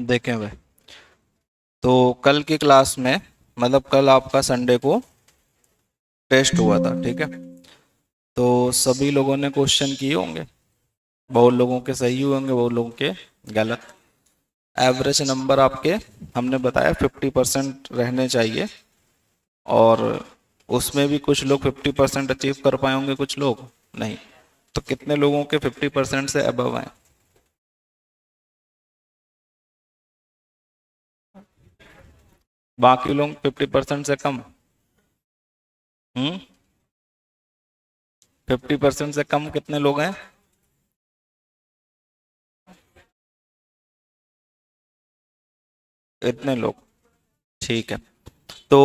देखें भाई, तो कल की क्लास में मतलब कल आपका संडे को टेस्ट हुआ था, ठीक है। तो सभी लोगों ने क्वेश्चन किए होंगे, बहुत लोगों के सही हुए होंगे, बहुत लोगों के गलत। एवरेज नंबर आपके हमने बताया 50% रहने चाहिए, और उसमें भी कुछ लोग 50% अचीव कर पाए होंगे, कुछ लोग नहीं। तो कितने लोगों के 50% से अबव आए? बाकी लोग 50% से कम। 50% से कम कितने लोग हैं? इतने लोग, ठीक है। तो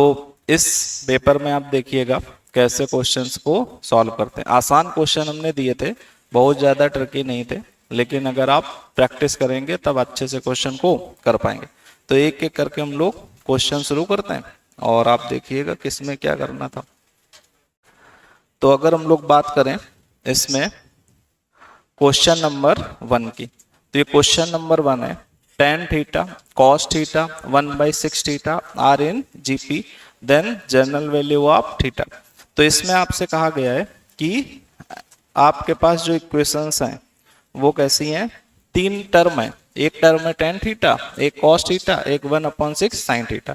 इस पेपर में आप देखिएगा कैसे क्वेश्चंस को सॉल्व करते हैं। आसान क्वेश्चन हमने दिए थे, बहुत ज़्यादा ट्रिकी नहीं थे, लेकिन अगर आप प्रैक्टिस करेंगे तब अच्छे से क्वेश्चन को कर पाएंगे। तो एक एक करके हम लोग क्वेश्चन शुरू करते हैं, और आप देखिएगा किसमें क्या करना था। तो अगर हम लोग बात करें इसमें क्वेश्चन नंबर 1 की, तो ये क्वेश्चन नंबर 1 है। tan theta cos theta 1/6 theta are in GP, then general value of theta. तो इसमें आपसे कहा गया है कि आपके पास जो इक्वेशंस हैं वो कैसी हैं? 3 टर्म है। एक टर्म है tan थीटा, एक cos थीटा, एक 1/6 sin थीटा।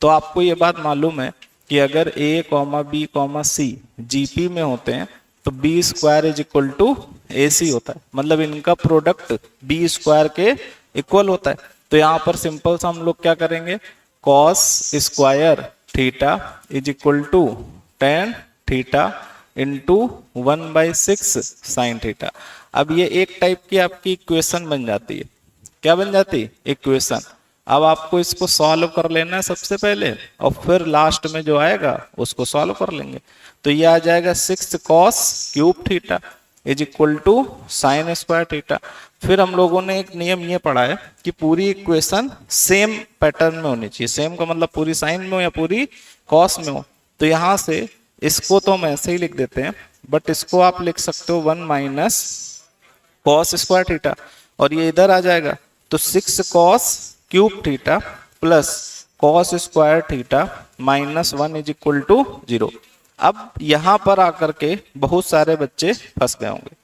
तो आपको ये बात मालूम है कि अगर a comma B comma C GP में होते हैं तो B square is equal to A C होता है, मतलब इनका प्रोडक्ट बी स्क्वायर के इक्वल होता है। तो यहाँ पर सिंपल सा हम लोग क्या करेंगे, cos square theta is equal to tan theta into 1/6 sine theta. अब ये एक टाइप की आपकी इक्वेशन बन जाती है। क्या बन जाती है? इक्वेशन। अब आपको इसको सॉल्व कर लेना है सबसे पहले, और फिर लास्ट में जो आएगा उसको सॉल्व कर लेंगे। तो ये आ जाएगा 6 cos cube theta is equal to sine square theta. फिर हम लोगों ने एक नियम ये पढ़ा है कि पूरी इक्वेशन सेम पैटर्न में होनी चाहिए। सेम का मतलब पूरी साइन में हो या पूरी कॉस में हो। तो यहां से इसको तो हम ऐसे ही लिख देते हैं, बट इसको आप लिख सकते हो 1 माइनस कॉस स्क्वायर थीटा, और ये इधर आ जाएगा। तो 6 cos cube theta plus cos square theta minus 1 is equal to 0। अब यहां पर आकर के बहुत सारे बच्चे फंस गए होंगे।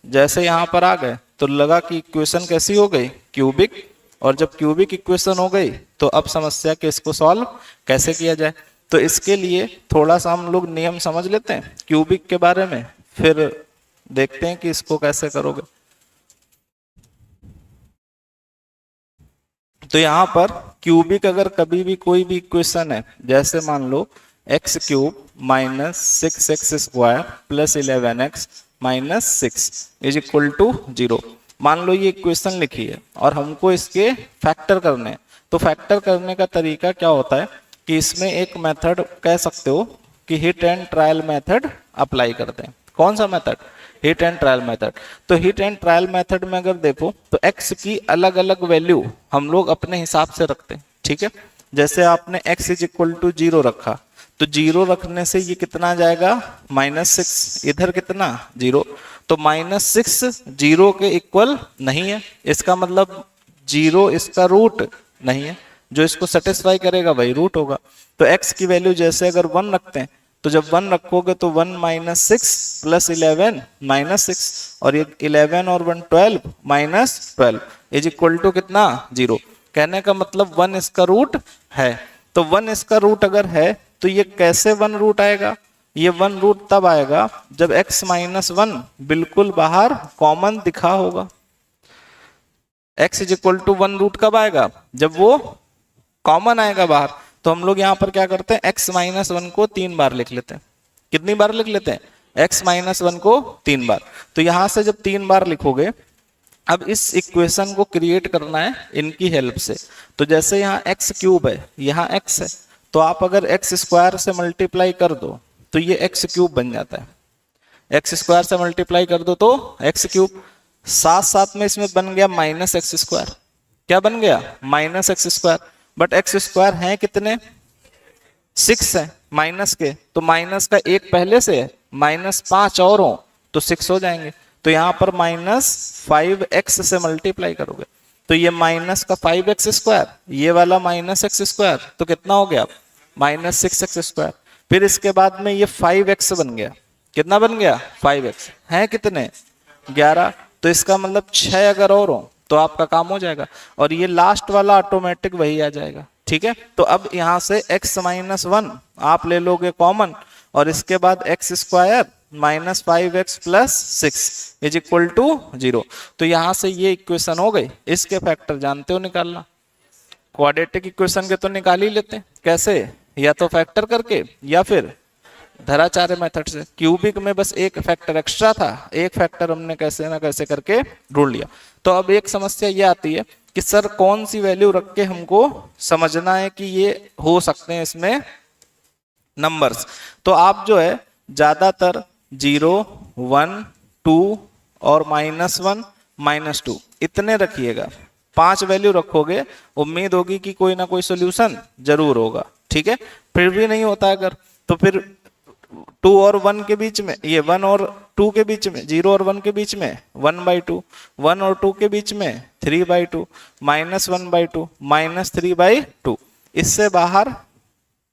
जैसे यहां पर आ गए तो लगा कि इक्वेशन कैसी हो गई? क्यूबिक। और जब क्यूबिक इक्वेशन हो गई तो अब समस्या के इसको सॉल्व कैसे किया जाए। तो इसके लिए थोड़ा सा हम लोग नियम समझ लेते हैं क्यूबिक के बारे में, फिर देखते हैं कि इसको कैसे करोगे। तो यहां पर क्यूबिक अगर कभी भी कोई भी इक्वेशन है, जैसे मान लो x cube minus 6x square plus 11x minus 6 is equal to 0। मान लो ये इक्वेशन लिखी है और हमको इसके फैक्टर करने हैं। तो फैक्टर करने का तरीका क्या होता है कि इसमें एक मेथड कह सकते हो कि hit and trial method apply करते हैं। कौन सा method? Hit and trial method. तो हिट एंड ट्रायल मेथड में अगर देखो तो x की अलग अलग वैल्यू हम लोग अपने हिसाब से रखते हैं, ठीक है। जैसे आपने x इज इक्वल टू 0 रखा, तो 0 रखने से ये कितना जाएगा? -6। इधर कितना? 0। तो -6 0 के इक्वल नहीं है, इसका मतलब 0 इसका रूट नहीं है। जो इसको सेटिस्फाई करेगा वही रूट होगा। तो x की वैल्यू जैसे अगर 1 रखते हैं, तो जब 1 रखोगे तो 1 माइनस 6 प्लस 11 माइनस 6, और ये 11 और 1 12 माइनस 12 इज इक्वल टू कितना? 0। कहने का मतलब 1 इसका रूट है। तो 1 इसका रूट अगर है तो ये कैसे 1 रूट आएगा? ये 1 रूट तब आएगा जब x माइनस 1 बिल्कुल बाहर कॉमन दिखा होगा। x is equal to 1 root कब आएगा? जब वो कॉमन आएगा बाहर। तो हम लोग यहां पर क्या करते हैं, x माइनस 1 को 3 बार लिख लेते हैं। कितनी बार लिख लेते हैं? x माइनस 1 को 3 बार। तो यहां से जब 3 बार लिखोगे, अब इस इक्वेशन को क्रिएट करना है इनकी हेल्प से। तो जैसे यहाँ x क्यूब है, यहाँ x है, तो आप अगर x स्क्वायर से मल्टीप्लाई कर दो तो ये x क्यूब बन जाता है। x स्क्वायर से मल्टीप्लाई कर दो तो x क्यूब। साथ साथ में इसमें बन गया माइनस एक्स स्क्वायर। क्या बन गया? Minus x square. But x square है कितने? 6 है माइनस के, तो माइनस का एक पहले से है, -5 और हो तो 6 हो जाएंगे। तो यहां पर -5x से मल्टीप्लाई करोगे तो ये माइनस का 5x², ये वाला -x², तो कितना हो गया -6x²। फिर इसके बाद में ये 5x बन गया, कितना बन गया 5x है कितने 11, तो इसका मतलब 6 अगर और हो तो आपका काम हो जाएगा, और ये लास्ट वाला ऑटोमेटिक वही आ जाएगा। ठीक है, तो अब यहां से x - 1 आप ले लोगे कॉमन, और इसके बाद x² -5x + 6 = 0। तो यहां से ये इक्वेशन हो गई। इसके फैक्टर जानते हो निकालना, क्वाड्रेटिक इक्वेशन के तो निकाल ही लेते हैं। कैसे, या तो फैक्टर करके या फिर धराचार्य मेथड से। क्यूबिक में बस एक फैक्टर एक्स्ट्रा था, एक फैक्टर हमने कैसे ना कैसे करके ढूंढ लिया। तो अब एक समस्या ये आती है कि सर कौन सी वैल्यू रख के हमको समझना है कि ये हो सकते हैं इसमें नंबर्स। तो आप जो है ज्यादातर 0, 1, 2 और -1, -2 इतने रखिएगा। 5 वैल्यू रखोगे, उम्मीद होगी कि कोई ना कोई सोल्यूशन जरूर होगा। ठीक है, फिर भी नहीं होता अगर, तो फिर 2 और 1 के बीच में, ये 1 और 2 के बीच में, 0 और 1 के बीच में 1/2, 1 और 2 के बीच में 3/2, -1/2, -3/2। इससे बाहर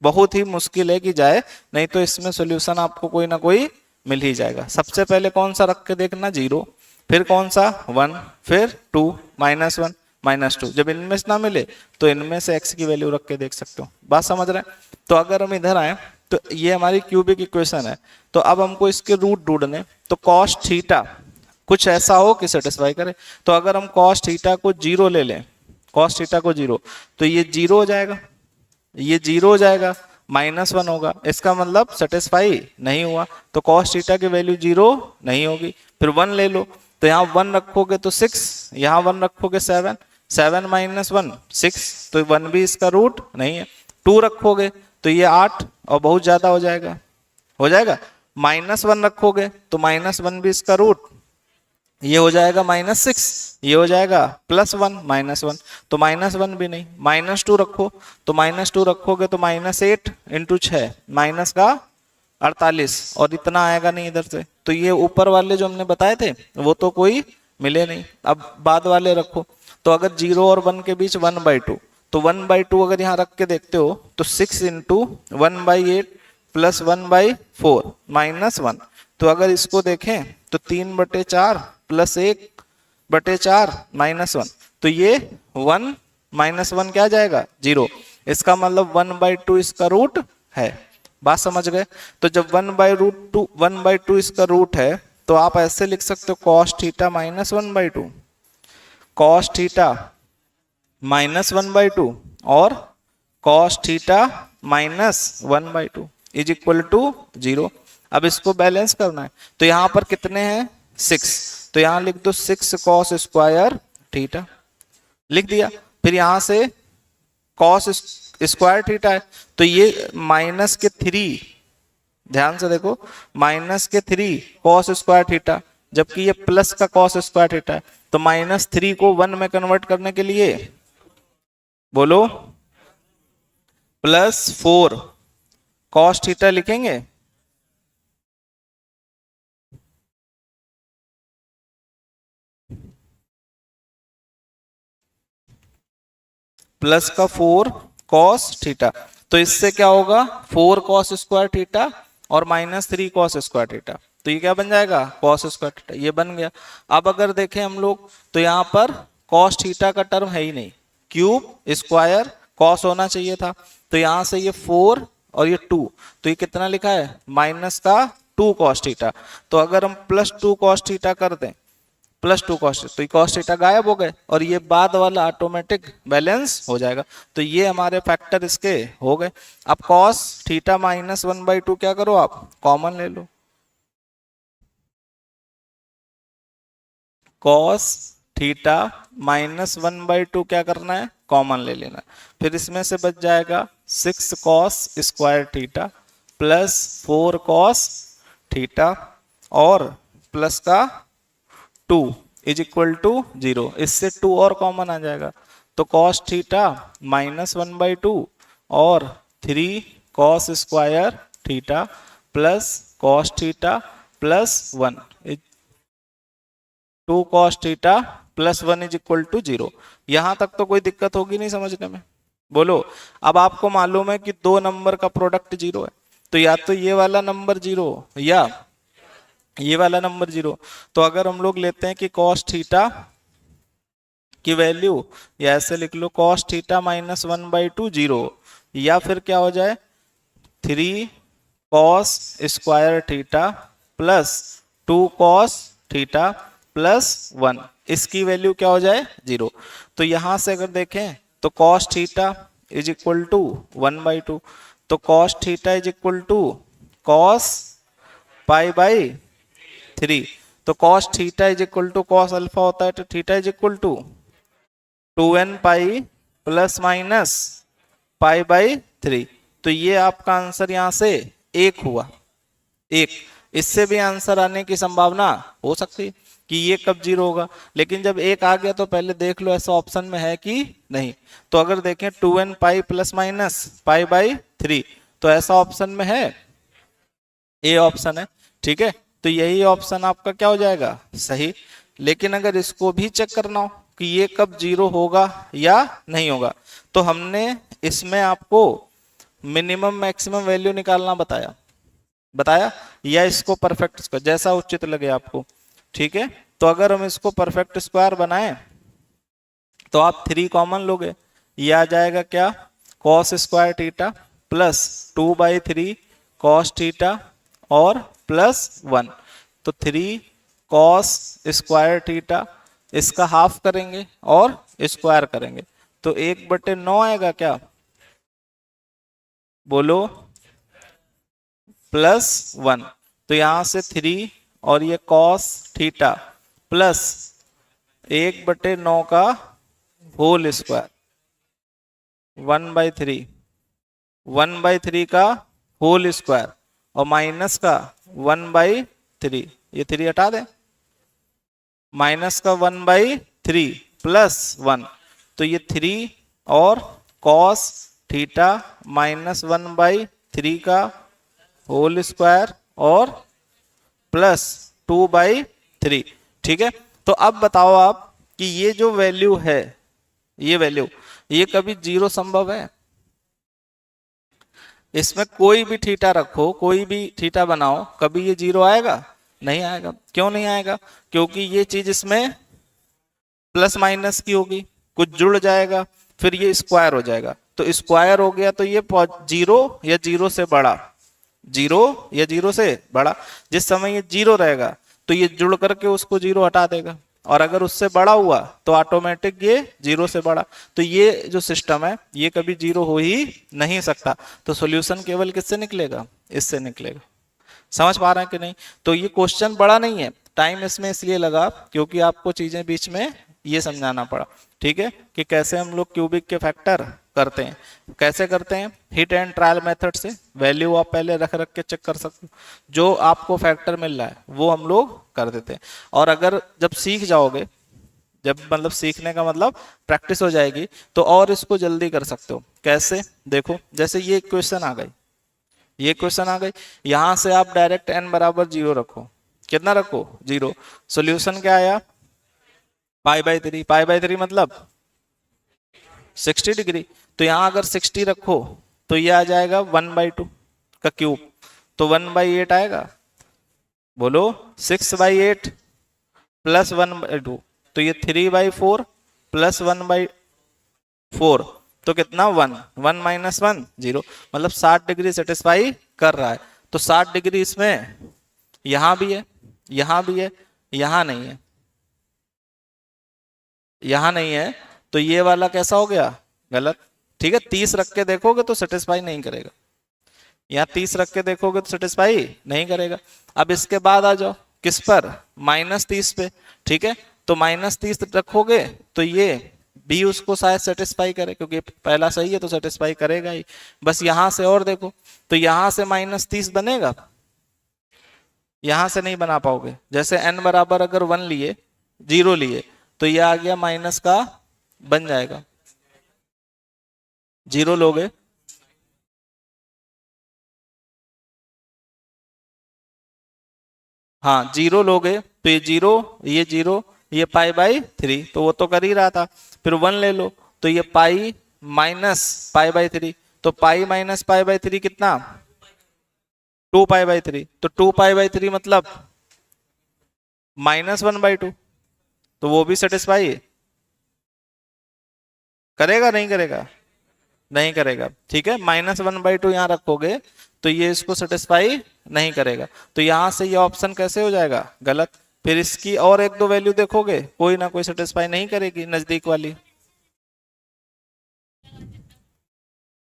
बहुत ही मुश्किल है कि जाए, नहीं तो इसमें सॉल्यूशन आपको कोई ना कोई मिल ही जाएगा। सबसे पहले कौन सा रख के देखना 0, फिर कौन सा 1, फिर 2, -1, -2। जब इनमें से ना मिले तो इनमें से x की वैल्यू रख के देख सकते हो। बात समझ रहे हैं? तो अगर हम इधर आए तो ये हमारी क्यूबिक इक्वेशन है, तो अब हमको इसके रूट ढूंढने, तो cos थीटा कुछ ऐसा हो कि सेटिस्फाई करे। तो अगर हम cos थीटा को 0 ले लें, cos थीटा को 0, तो ये 0 हो जाएगा, ये 0 हो जाएगा, -1 होगा, इसका मतलब सेटिस्फाई नहीं हुआ, तो cos थीटा की वैल्यू 0 नहीं होगी। फिर 1 ले लो, तो यहाँ 1 रखोगे तो 6, यहाँ 1 रखोगे 7, 7 - 1 6, तो 1 भी इसका रूट नहीं है। 2 रखोगे तो ये 8 और बहुत ज्यादा हो जाएगा, -1 रखोगे तो -1 भी इसका रूट, ये हो जाएगा -6, ये हो जाएगा +1 -1, तो -1 भी नहीं। -2 रखो, तो -2 रखोगे तो -8 × 6 माइनस का 48, और इतना आएगा नहीं इधर से। तो ये ऊपर वाले जो हमने बताए थे वो तो कोई मिले नहीं। अब बाद वाले रखो, तो अगर 0 और 1 के बीच 1/2, तो 1/2 अगर यहाँ रख के देखते हो तो 6 × 1/8 + 1/4 -1। तो अगर इसको देखें तो 3/4 + 1/4 -1, तो ये 1 -1 क्या जाएगा 0। इसका मतलब 1/2 इसका रूट है। बात समझ गए? तो जब 1/2 इसका रूट है, तो आप ऐसे लिख सकते हो cos थीटा -1/2, cos थीटा -1/2 और cos थीटा -1/2 = 0। अब इसको बैलेंस करना है, तो यहां पर कितने हैं 6, तो यहां लिख दो 6 cos² थीटा, लिख दिया। फिर यहां से cos² है, तो ये -3, ध्यान से देखो, -3 cos² थीटा, जबकि ये प्लस का cos² थीटा है। तो -3 को 1 में कन्वर्ट करने के लिए बोलो +4 cos थीटा लिखेंगे, प्लस का 4 cos थीटा। तो इससे क्या होगा 4 cos² थीटा और -3 cos² थीटा, तो ये क्या बन जाएगा cos² थीटा, ये बन गया। अब अगर देखें हम लोग तो यहाँ पर cos थीटा का टर्म है ही नहीं, क्यूब स्क्वायर cos होना चाहिए था, तो यहाँ से ये 4 और ये 2, तो ये कितना लिखा है -2 cos थीटा। तो अगर हम +2 cos थीटा कर दें, +2 cos, तो ये cos थीटा गायब हो गए और ये बाद वाला ऑटोमेटिक बैलेंस हो जाएगा। तो ये हमारे फैक्टर इसके हो गए। अब cos थीटा -1/2 क्या करो आप कॉमन ले लो, cos थीटा -1/2 क्या करना है कॉमन ले लेना। फिर इसमें से बच जाएगा 6 cos² थीटा +4 cos थीटा और प्लस का 2 = 0। इससे 2 और कॉमन आ जाएगा, तो cos थीटा -1/2 और 3 cos² theta plus cos theta +1, 2 cos theta plus 1 is equal to 0। यहां तक तो कोई दिक्कत होगी नहीं समझने में। बोलो, अब आपको मालूम है कि दो नंबर का प्रोडक्ट 0 है, तो या तो ये वाला नंबर 0 या ये वाला नंबर 0। तो अगर हम लोग लेते हैं कि कॉस थीटा की वैल्यू, या ऐसे लिख लो कॉस थीटा माइनस 1/2 0, या फिर क्या हो जाए 3 cos square theta plus 2 cos theta plus 1, इसकी वैल्यू क्या हो जाए 0। तो यहां से अगर देखें तो cos theta is equal to 1/2, तो cos theta is equal to cos π/3। तो cos theta is equal to cos alpha होता है, तो theta is equal to 2n pi plus minus π/3। तो ये आपका आंसर यहां से 1 हुआ। एक, इससे भी आंसर आने की संभावना हो सकती है कि ये कब 0 होगा, लेकिन जब 1 आ गया तो पहले देख लो ऐसा ऑप्शन में है कि नहीं। तो अगर देखें 2n पाई प्लस माइनस π/3, तो ऐसा ऑप्शन में है, ए ऑप्शन है, ठीक है। तो यही ऑप्शन आपका क्या हो जाएगा सही। लेकिन अगर इसको भी चेक करना हो कि ये कब 0 होगा या नहीं होगा, तो हमने इसमें आपको मिनिमम मैक्सिमम वैल्यू निकालना बताया या इसको परफेक्ट स्क्वायर, जैसा उचित लगे आपको, ठीक है। तो अगर हम इसको परफेक्ट स्क्वायर बनाएं तो आप 3 कॉमन लोगे, ये आ जाएगा क्या cos square theta plus 2/3 cos theta और प्लस 1। तो 3 कॉस स्क्वायर थीटा, इसका हाफ करेंगे और स्क्वायर करेंगे, तो 1/9 आएगा क्या, बोलो, प्लस 1। तो यहां से 3 और ये कॉस थीटा प्लस 1/9 का होल स्क्वायर, 1/3, 1/3 का होल स्क्वायर और माइनस का 1/3, ये 3 हटा दें, माइनस का 1/3 प्लस 1, तो ये 3 और कॉस थीटा माइनस 1/3 का होल स्क्वायर और प्लस 2/3, ठीक है। तो अब बताओ आप कि ये जो वैल्यू है, ये वैल्यू, ये कभी 0 संभव है? इसमें कोई भी थीटा रखो, कोई भी थीटा बनाओ, कभी ये 0 आएगा? नहीं आएगा। क्यों नहीं आएगा? क्योंकि ये चीज इसमें प्लस माइनस की होगी, कुछ जुड़ जाएगा, फिर ये स्क्वायर हो जाएगा, तो स्क्वायर हो गया तो ये 0 या 0 से बड़ा, 0 या 0 से बड़ा। जिस समय ये 0 रहेगा तो ये जुड़ करके उसको 0 हटा देगा, और अगर उससे बड़ा हुआ तो ऑटोमेटिक ये 0 से बड़ा। तो ये जो सिस्टम है ये कभी 0 हो ही नहीं सकता। तो सॉल्यूशन केवल किससे निकलेगा? इससे निकलेगा। समझ पा रहे हैं कि नहीं? तो ये क्वेश्चन बड़ा नहीं है, टाइम इसमें इसलिए लगा क्योंकि आपको चीजें बीच में ये समझाना पड़ा, ठीक है, कि कैसे हम लोग क्यूबिक के फैक्टर करते हैं। कैसे करते हैं? हिट एंड ट्रायल मेथड से वैल्यू आप पहले रख के चेक कर सकते हो, जो आपको फैक्टर मिल रहा है वो हम लोग कर देते हैं। और अगर जब सीख जाओगे, जब मतलब सीखने का मतलब प्रैक्टिस हो जाएगी, तो और इसको जल्दी कर सकते हो। कैसे? देखो, जैसे ये क्वेश्चन आ गई, ये क्वेश्चन आ गई, यहां से आप डायरेक्ट n बराबर 0 रखो। कितना रखो? 0। सॉल्यूशन क्या आया? π/3। π/3 मतलब 60 डिग्री। तो यहां अगर 60 रखो तो ये आ जाएगा 1/2 का क्यूब, तो 1/8 आएगा। बोलो, 6/8 प्लस 1/2, तो ये 3/4 प्लस 1/4, तो कितना 1, 1 माइनस 1 0, मतलब 60 डिग्री सेटिस्फाई कर रहा है। तो 60 डिग्री इसमें यहां भी है, यहां भी है, यहां नहीं है, यहां नहीं है, तो ये वाला कैसा हो गया? गलत, ठीक है। 30 रख के देखोगे तो सेटिस्फाई नहीं करेगा, यहाँ 30 रख के देखोगे तो सेटिस्फाई नहीं करेगा। अब इसके बाद आ जाओ किस पर? -30 पे, ठीक है। तो -30 रखोगे तो ये भी उसको शायद सेटिस्फाई करे, क्योंकि पहला सही है तो सेटिस्फाई करेगा ही। बस यहां से और देखो, तो यहां से -30 बनेगा, यहां से नहीं बना पाओगे। जैसे n बराबर अगर 1 लिए, 0 लिए, तो ये आ गया माइनस का बन जाएगा, 0 लोगे, हाँ 0 लोगे तो ये 0, ये 0, ये पाई बाई 3, तो वो तो कर ही रहा था। फिर 1 ले लो, तो ये पाई माइनस पाई बाई 3, तो पाई माइनस पाई बाई 3 कितना, 2 पाई बाई 3, तो 2 पाई बाई 3 मतलब -1/2, तो वो भी सेटिस्फाई करेगा नहीं करेगा, नहीं करेगा। ठीक है, -1/2 यहाँ रखोगे तो ये इसको सेटिस्फाई नहीं करेगा, तो यहां से ये ऑप्शन कैसे हो जाएगा, गलत। फिर इसकी और एक दो वैल्यू देखोगे, कोई ना कोई सेटिस्फाई नहीं करेगी, नजदीक वाली।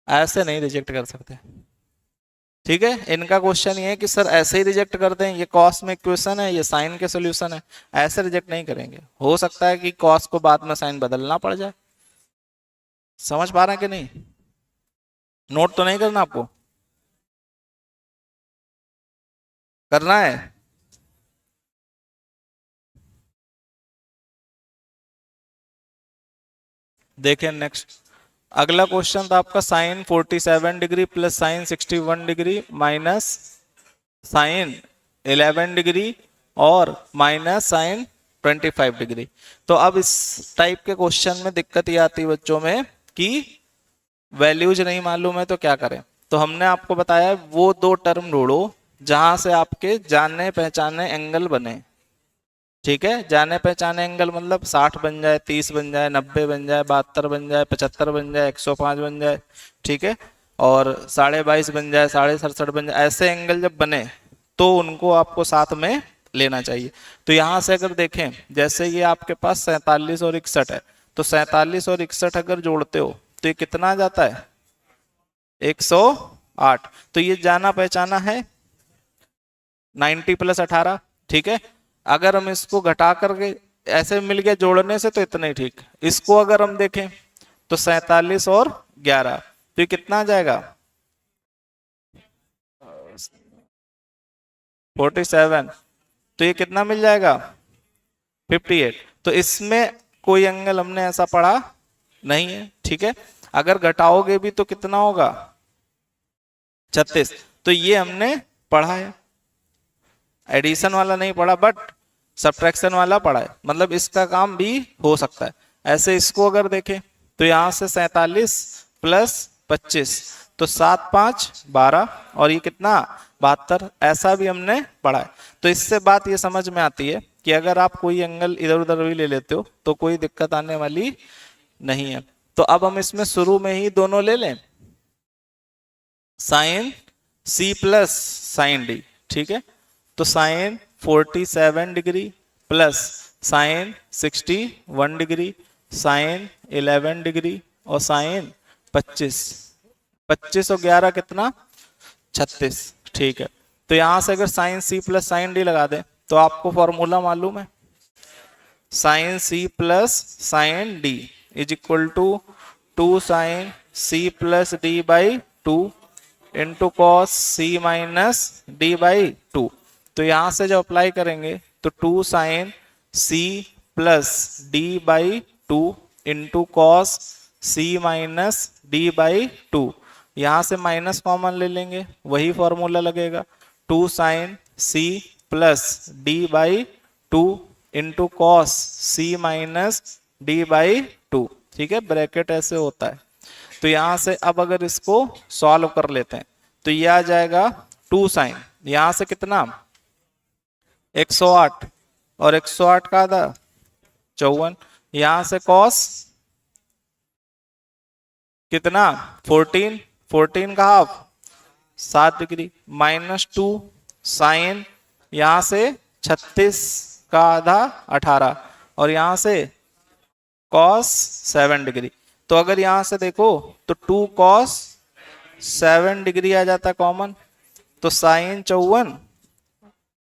ऐसे नहीं रिजेक्ट कर सकते। ठीक है, इनका क्वेश्चन ये है कि सर ऐसे ही रिजेक्ट कर दें, ये कॉस में इक्वेशन है, ये साइन के सॉल्यूशन है, ऐसे रिजेक्ट नहीं करेंगे। हो सकता है कि कॉस को बाद में साइन बदलना पड़ जाए। समझ पा रहे हैं कि नहीं? नोट तो नहीं करना आपको, करना है। देखें नेक्स्ट, अगला क्वेश्चन था आपका sine 47 degree plus sine 61 degree minus sine 11 degree और माइनस साइन 25 डिग्री। तो अब इस टाइप के क्वेश्चन में दिक्कत ये आती है बच्चों में कि वैल्यूज नहीं मालूम है तो क्या करें। तो हमने आपको बताया वो दो टर्म ढूंढो जहां से आपके जाने पहचाने एंगल बने। ठीक है, जाने पहचाने एंगल मतलब 60 बन जाए, 30 बन जाए, 90 बन जाए, 72 बन जाए, 75 बन जाए, 105 बन जाए। ठीक है, और 22.5 बन जाए, 67.5 बन जाए, ऐसे एंगल जब बने तो उनको आपको साथ में लेना चाहिए। तो यहां से अगर देखें, जैसे ये आपके पास 47 और 61 है, तो 47 और 61 अगर जोड़ते हो तो ये कितना आ जाता है, 108। तो ये जाना पहचाना है 90 + 18। ठीक है, अगर हम इसको घटा करके ऐसे मिल गया जोड़ने से तो इतना ही ठीक। इसको अगर हम देखें तो 47 और 11, तो ये कितना आ जाएगा, 47। तो ये कितना मिल जाएगा, 58। तो इसमें कोई एंगल हमने ऐसा पढ़ा नहीं है। ठीक है, अगर घटाओगे भी तो कितना होगा, 36। तो ये हमने पढ़ा है, एडिशन वाला नहीं पढ़ा बट सब्ट्रैक्शन वाला पढ़ा है, मतलब इसका काम भी हो सकता है। ऐसे इसको अगर देखें तो यहां से 47 + 25, तो 7 5 12 और ये कितना 72, ऐसा भी हमने पढ़ा है। तो इससे बात ये समझ में आती है कि अगर आप कोई एंगल इधर उधर भी ले लेते हो तो कोई दिक्कत आने वाली नहीं है। तो अब हम इसमें शुरू में ही दोनों ले लें, साइन C + साइन D। ठीक है, तो sine 47 degree plus sine 61 degree, sine 11 degree और साइन 25। 25 और 11 कितना, 36। ठीक है, तो यहां से अगर साइन C + साइन D लगा दें तो आपको फॉर्मूला मालूम है, sine C + sine D = 2 sine C + D/2 into cos C - D/2। तो यहां से जब अप्लाई करेंगे तो 2 sine C + D/2 into cos C - D/2। यहां से माइनस कॉमन ले लेंगे, वही फॉर्मूला लगेगा, 2 sine C + D/2 into cos C - D/2। ठीक है, ब्रैकेट ऐसे होता है। तो यहां से अब अगर इसको सॉल्व कर लेते हैं तो ये आ जाएगा 2 साइन, यहां से कितना 108 और 108 का आधा 54, यहां से कॉस कितना 14, 14 का हाफ 7 डिग्री -2 साइन, यहां से 36 का आधा 18 और यहां से कॉस 7 डिग्री। तो अगर यहां से देखो तो 2 कॉस 7 डिग्री आ जाता है कॉमन, तो साइन 54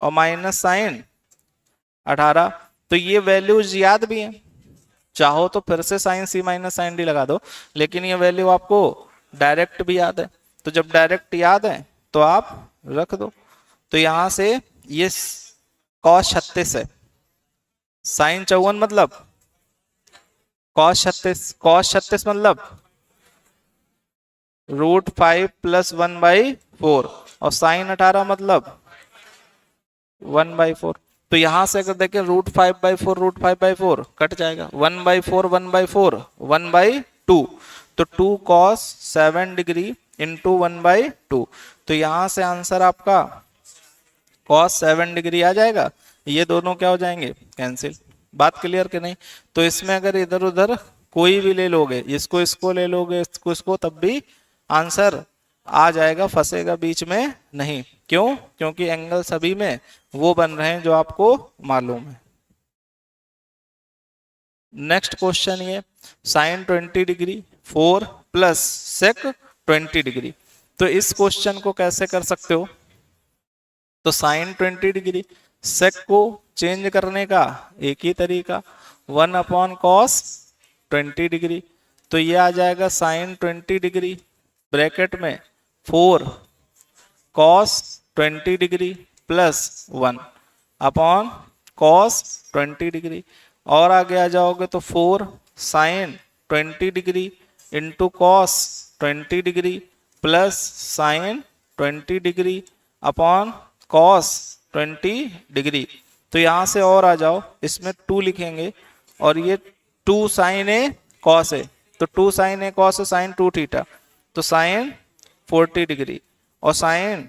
और माइनस साइन 18। तो ये वैल्यूज याद भी हैं, चाहो तो फिर से साइन C - साइन D लगा दो, लेकिन ये वैल्यू आपको डायरेक्ट भी याद है। तो जब डायरेक्ट याद है तो आप रख दो। तो यहां से ये कॉस 36 है, साइन 54 मतलब कॉस 36 मतलब √5 + 1/4 और साइन 18 मतलब 1/4। तो यहां से अगर देखें √5/4 √5/4 कट जाएगा, 1/4 1/4 1/2, तो 2 cos 7 डिग्री इंटू 1/2, तो यहां से आंसर आपका cos 7 डिग्री आ जाएगा। ये दोनों क्या हो जाएंगे, कैंसिल। बात क्लियर कि नहीं? तो इसमें अगर इधर उधर कोई भी ले लोगे, इसको ले लोगे, इसको तब भी आंसर आ जाएगा, फंसेगा बीच में नहीं। क्यों? क्योंकि एंगल सभी में वो बन रहे हैं जो आपको मालूम है। नेक्स्ट क्वेश्चन ये sin 20 degree 4 plus sec 20 degree. तो इस क्वेश्चन को कैसे कर सकते हो? तो sin 20 डिग्री sec को चेंज करने का एक ही तरीका 1/cos 20 डिग्री। तो ये आ जाएगा sin 20 डिग्री ब्रैकेट में 4 cos 20 degree plus 1/cos 20 degree. और आगे आ जाओगे तो 4 sin 20 degree into cos 20 degree plus sin 20 degree upon cos 20 degree. तो यहां से और आ जाओ, इसमें 2 लिखेंगे और ये 2 sin a cos a, तो 2 sin a cos a sin 2 theta, तो sin 40 डिग्री और sin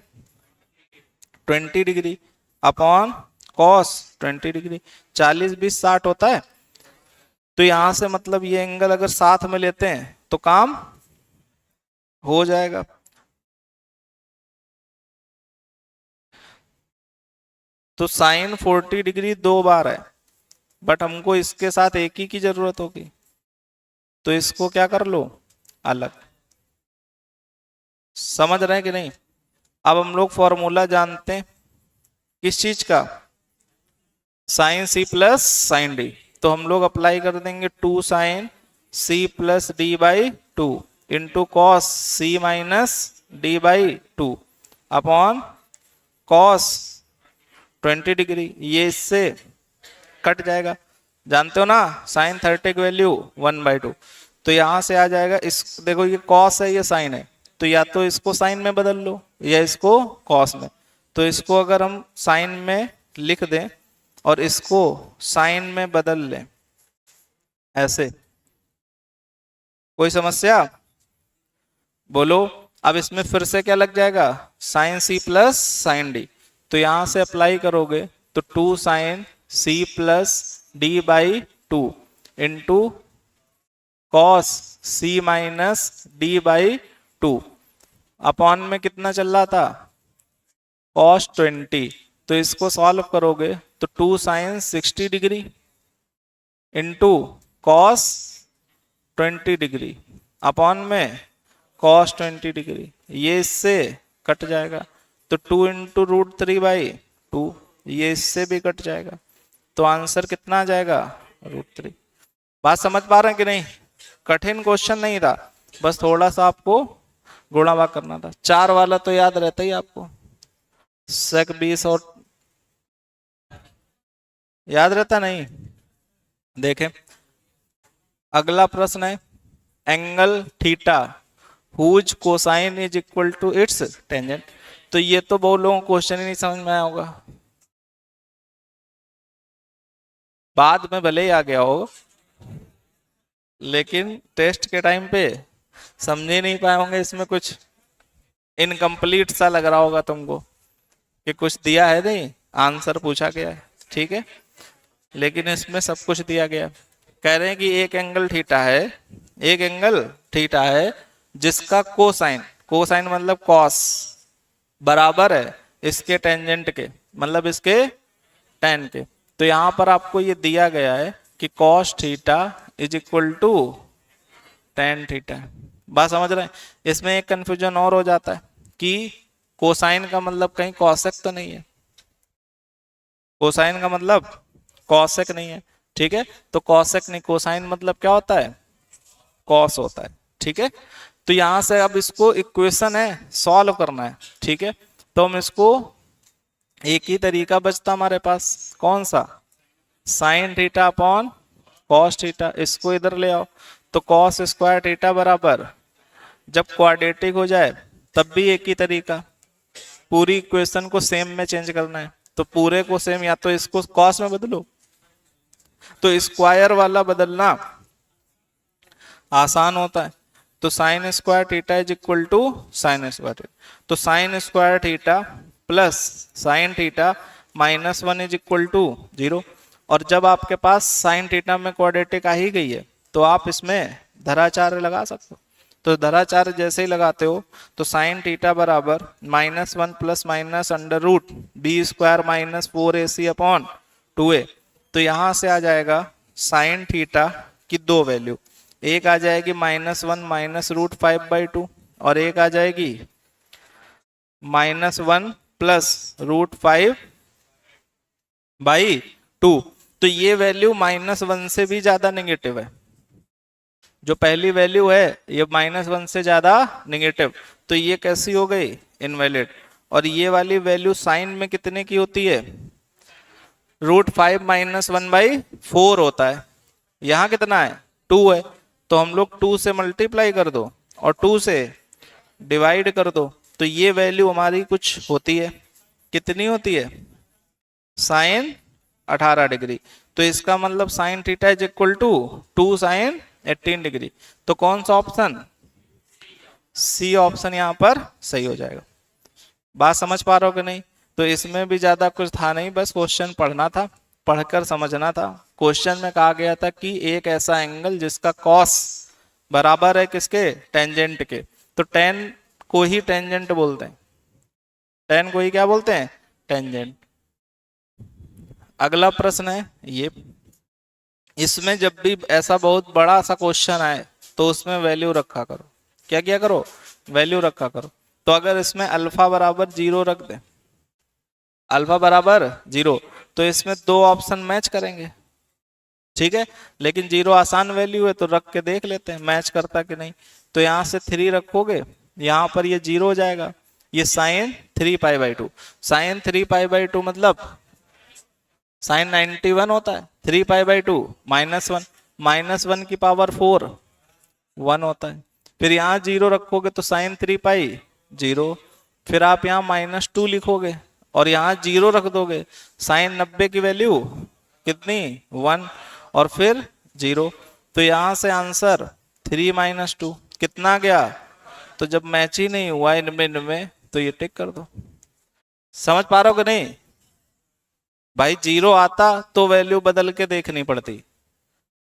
20 degree upon cos 20 degree. 40 20 60 होता है, तो यहां से मतलब ये एंगल अगर साथ में लेते हैं तो काम हो जाएगा। तो sin 40 डिग्री 2 बार है, बट हमको इसके साथ एक ही की जरूरत होगी, तो इसको क्या कर लो, अलग। समझ रहे हैं कि नहीं? अब हम लोग फॉर्मूला जानते हैं किस चीज का, sin c plus sin d। तो हम लोग अप्लाई कर देंगे 2 sin c plus d/2 into cos c minus d/2 upon cos 20 degree. ये इससे कट जाएगा, जानते हो ना, sin 30 की वैल्यू 1/2। तो यहां से आ जाएगा, इस देखो ये cos है ये sin है, तो या तो इसको sin में बदल लो या इसको cos में। तो इसको अगर हम sin में लिख दें और इसको sin में बदल लें ऐसे, कोई समस्या? बोलो। अब इसमें फिर से क्या लग जाएगा, sin c plus sin d। तो यहां से अप्लाई करोगे तो 2 sin c plus d/2 into cos c minus d/2 upon में कितना चल रहा था, cos 20। तो इसको सॉल्व करोगे तो 2 sin 60 degree into cos 20 degree upon में cos 20 डिग्री, ये इससे कट जाएगा। तो 2 इंटू √3/2, ये इससे भी कट जाएगा। तो आंसर कितना आ जाएगा, √3। बात समझ पा रहे हैं कि नहीं? कठिन क्वेश्चन नहीं था, बस थोड़ा सा आपको गुणा भाग करना था। 4 वाला तो याद रहता ही आपको, sec 20 और याद रहता नहीं? देखें अगला प्रश्न है, angle theta whose cosine is equal to its tangent. तो ये तो बहुत लोगों को क्वेश्चन ही नहीं समझ में आया होगा, बाद में भले ही आ गया हो, लेकिन टेस्ट के टाइम पे समझ नहीं पाए होंगे। इसमें कुछ इनकम्प्लीट सा लग रहा होगा तुमको कि कुछ दिया है नहीं, आंसर पूछा गया है, ठीक है, लेकिन इसमें सब कुछ दिया गया। कह रहे हैं कि एक एंगल थीटा है, एक एंगल थीटा है जिसका कोसाइन, कोसाइन मतलब कॉस, बराबर है इसके टेंजेंट के, मतलब इसके tan के। तो यहां पर आपको ये दिया गया है कि cos theta is equal to tan theta. बात समझ रहे हैं? इसमें एक कंफ्यूजन और हो जाता है कि कोसाइन का मतलब कहीं कॉसेक तो नहीं है, कोसाइन का मतलब कॉसेक नहीं है, ठीक है। तो कॉसेक नहीं, कोसाइन मतलब क्या होता है, कॉस होता है, ठीक है। तो यहां से अब इसको इक्वेशन है सॉल्व करना है, ठीक है। तो हम इसको एक ही तरीका बचता हमारे पास, कौन सा, sine theta upon cos theta. इसको इधर ले आओ तो कॉस स्क्वायर थीटा बराबर, जब क्वाड्रेटिक हो जाए तब भी एक ही तरीका, पूरी इक्वेशन को सेम में चेंज करना है। तो पूरे को सेम, या तो इसको कॉस में बदलो, तो स्क्वायर वाला बदलना आसान होता है। तो sine square theta is equal to sine square theta, तो sine square theta plus sine theta minus 1 is equal to 0। और जब आपके पास साइन थीटा में क्वाड्रेटिक आ ही गई है तो आप इसमें धराचार्य लगा सकते हो। तो धराचार्य जैसे ही लगाते हो तो साइन थीटा बराबर -1 plus minus under root B square minus 4ac upon 2a। तो यहां से आ जाएगा साइन थीटा की दो वैल्यू, एक आ जाएगी -1 माइनस रूट 5/2 और एक आ जाएगी -1 प्लस रूट 5/2। तो ये वैल्यू -1 से भी ज्यादा नेगेटिव है, जो पहली वैल्यू है ये -1 से ज्यादा नेगेटिव, तो ये कैसी हो गई, इनवैलिड। और ये वाली वैल्यू साइन में कितने की होती है, √5 - 1/4 होता है। यहां कितना है, 2 है, तो हम लोग 2 से मल्टीप्लाई कर दो और 2 से डिवाइड कर दो, तो ये वैल्यू हमारी कुछ होती है, कितनी होती है, साइन 18 डिग्री। तो इसका मतलब sine theta is equal to 2 sine 18 degree. तो कौन सा ऑप्शन, सी ऑप्शन यहां पर सही हो जाएगा। बात समझ पा रहे हो कि नहीं। तो इसमें भी ज्यादा कुछ था नहीं, बस क्वेश्चन पढ़ना था, पढ़कर समझना था। क्वेश्चन में कहा गया था कि एक ऐसा एंगल जिसका कॉस बराबर है किसके, टेंजेंट के। तो टेन को ही टेंजेंट बोलते हैं, टेन को ही क्या बोलते हैं, टेंजेंट। अगला प्रश्न है ये, इसमें जब भी ऐसा बहुत बड़ा सा क्वेश्चन आए तो उसमें वैल्यू रखा करो। क्या किया करो, वैल्यू रखा करो। तो अगर इसमें अल्फा बराबर 0 रख दे, अल्फा बराबर 0, तो इसमें दो ऑप्शन मैच करेंगे, ठीक है। लेकिन 0 आसान वैल्यू है तो रख के देख लेते हैं मैच करता कि नहीं। तो यहां से 3 रखोगे, यहां पर ये 0 हो जाएगा, ये साइन 3π/2, साइन 3π/2 मतलब साइन 91 होता है, 3π/2 -1, -1 की पावर 4 1 होता है। फिर यहाँ 0 रखोगे तो साइन 3π 0, फिर आप यहाँ -2 लिखोगे और यहाँ 0 रख दोगे, साइन 90 की वैल्यू कितनी 1 और फिर 0। तो यहाँ से आंसर 3 - 2 कितना गया। तो जब मैच ही नहीं हुआ इनमें तो ये टिक कर दो। समझ पा रहे हो कि नहीं भाई, 0 आता तो वैल्यू बदल के देखनी पड़ती,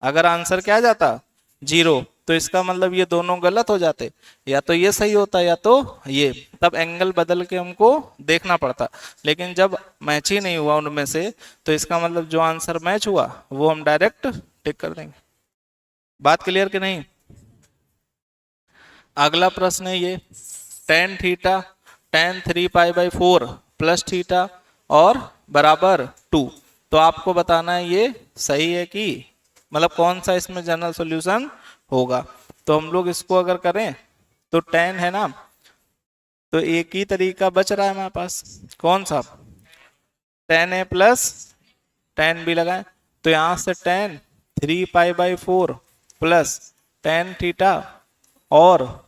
अगर आंसर क्या जाता 0 तो इसका मतलब ये दोनों गलत हो जाते, या तो ये सही होता या तो ये, तब एंगल बदल के हमको देखना पड़ता। लेकिन जब मैच ही नहीं हुआ उनमें से तो इसका मतलब जो आंसर मैच हुआ वो हम डायरेक्ट टिक कर देंगे। बात क्लियर कि नहीं। अगला प्रश्न है ये, tan theta tan 3π/4 plus theta और बराबर 2। तो आपको बताना है ये सही है कि, मतलब कौन सा इसमें जनरल सॉल्यूशन होगा। तो हम लोग इसको अगर करें तो tan है ना, तो एक ही तरीका बच रहा है हमारे पास, कौन सा, tan a plus tan b लगाए। तो यहां से tan 3π/4 प्लस tan थीटा और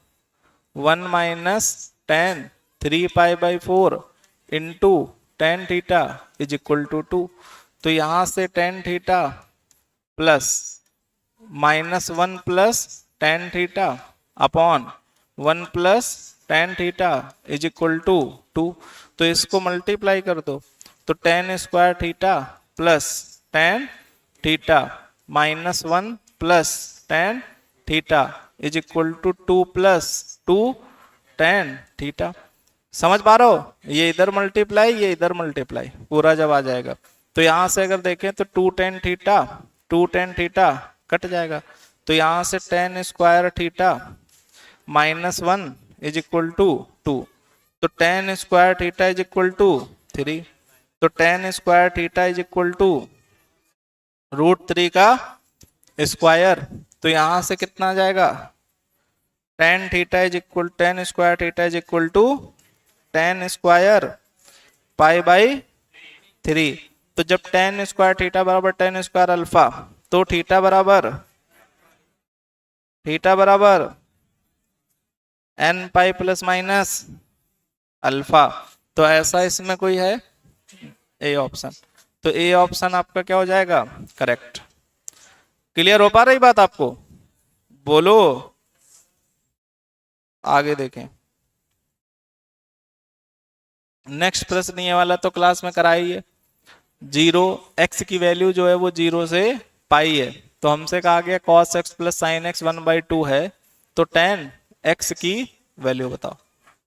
1 minus tan 3π/4 into tan theta is equal to 2। तो यहां से tan theta plus -1 plus tan theta upon 1 plus tan theta is equal to 2। तो इसको मल्टीप्लाई कर दो, तो tan square theta plus tan theta -1 plus tan theta is equal to 2 plus 2 tan theta. समझ पा रहे हो, ये इधर मल्टीप्लाई ये इधर मल्टीप्लाई पूरा जब आ जाएगा। तो यहां से अगर देखें तो 2 tan थीटा कट जाएगा। तो यहां से tan square theta -1 is equal to 2, तो tan square theta is equal to 3। तो tan square theta is equal to √3 का स्क्वायर। तो यहां से कितना आ जाएगा, tan square theta is equal to tan square π/3। तो जब tan स्क्वायर थीटा बराबर tan स्क्वायर अल्फा, तो थीटा बराबर n π प्लस माइनस अल्फा। तो ऐसा इसमें कोई है ए ऑप्शन। तो ए ऑप्शन आपका क्या हो जाएगा, करेक्ट। क्लियर हो पा रही बात आपको? बोलो, आगे देखें। नेक्स्ट प्रश्न ये वाला तो क्लास में कराई है। 0 x की वैल्यू जो है वो 0 से पाई है, तो हमसे कहा गया cos x plus sine x 1/2 है, तो tan x की वैल्यू बताओ।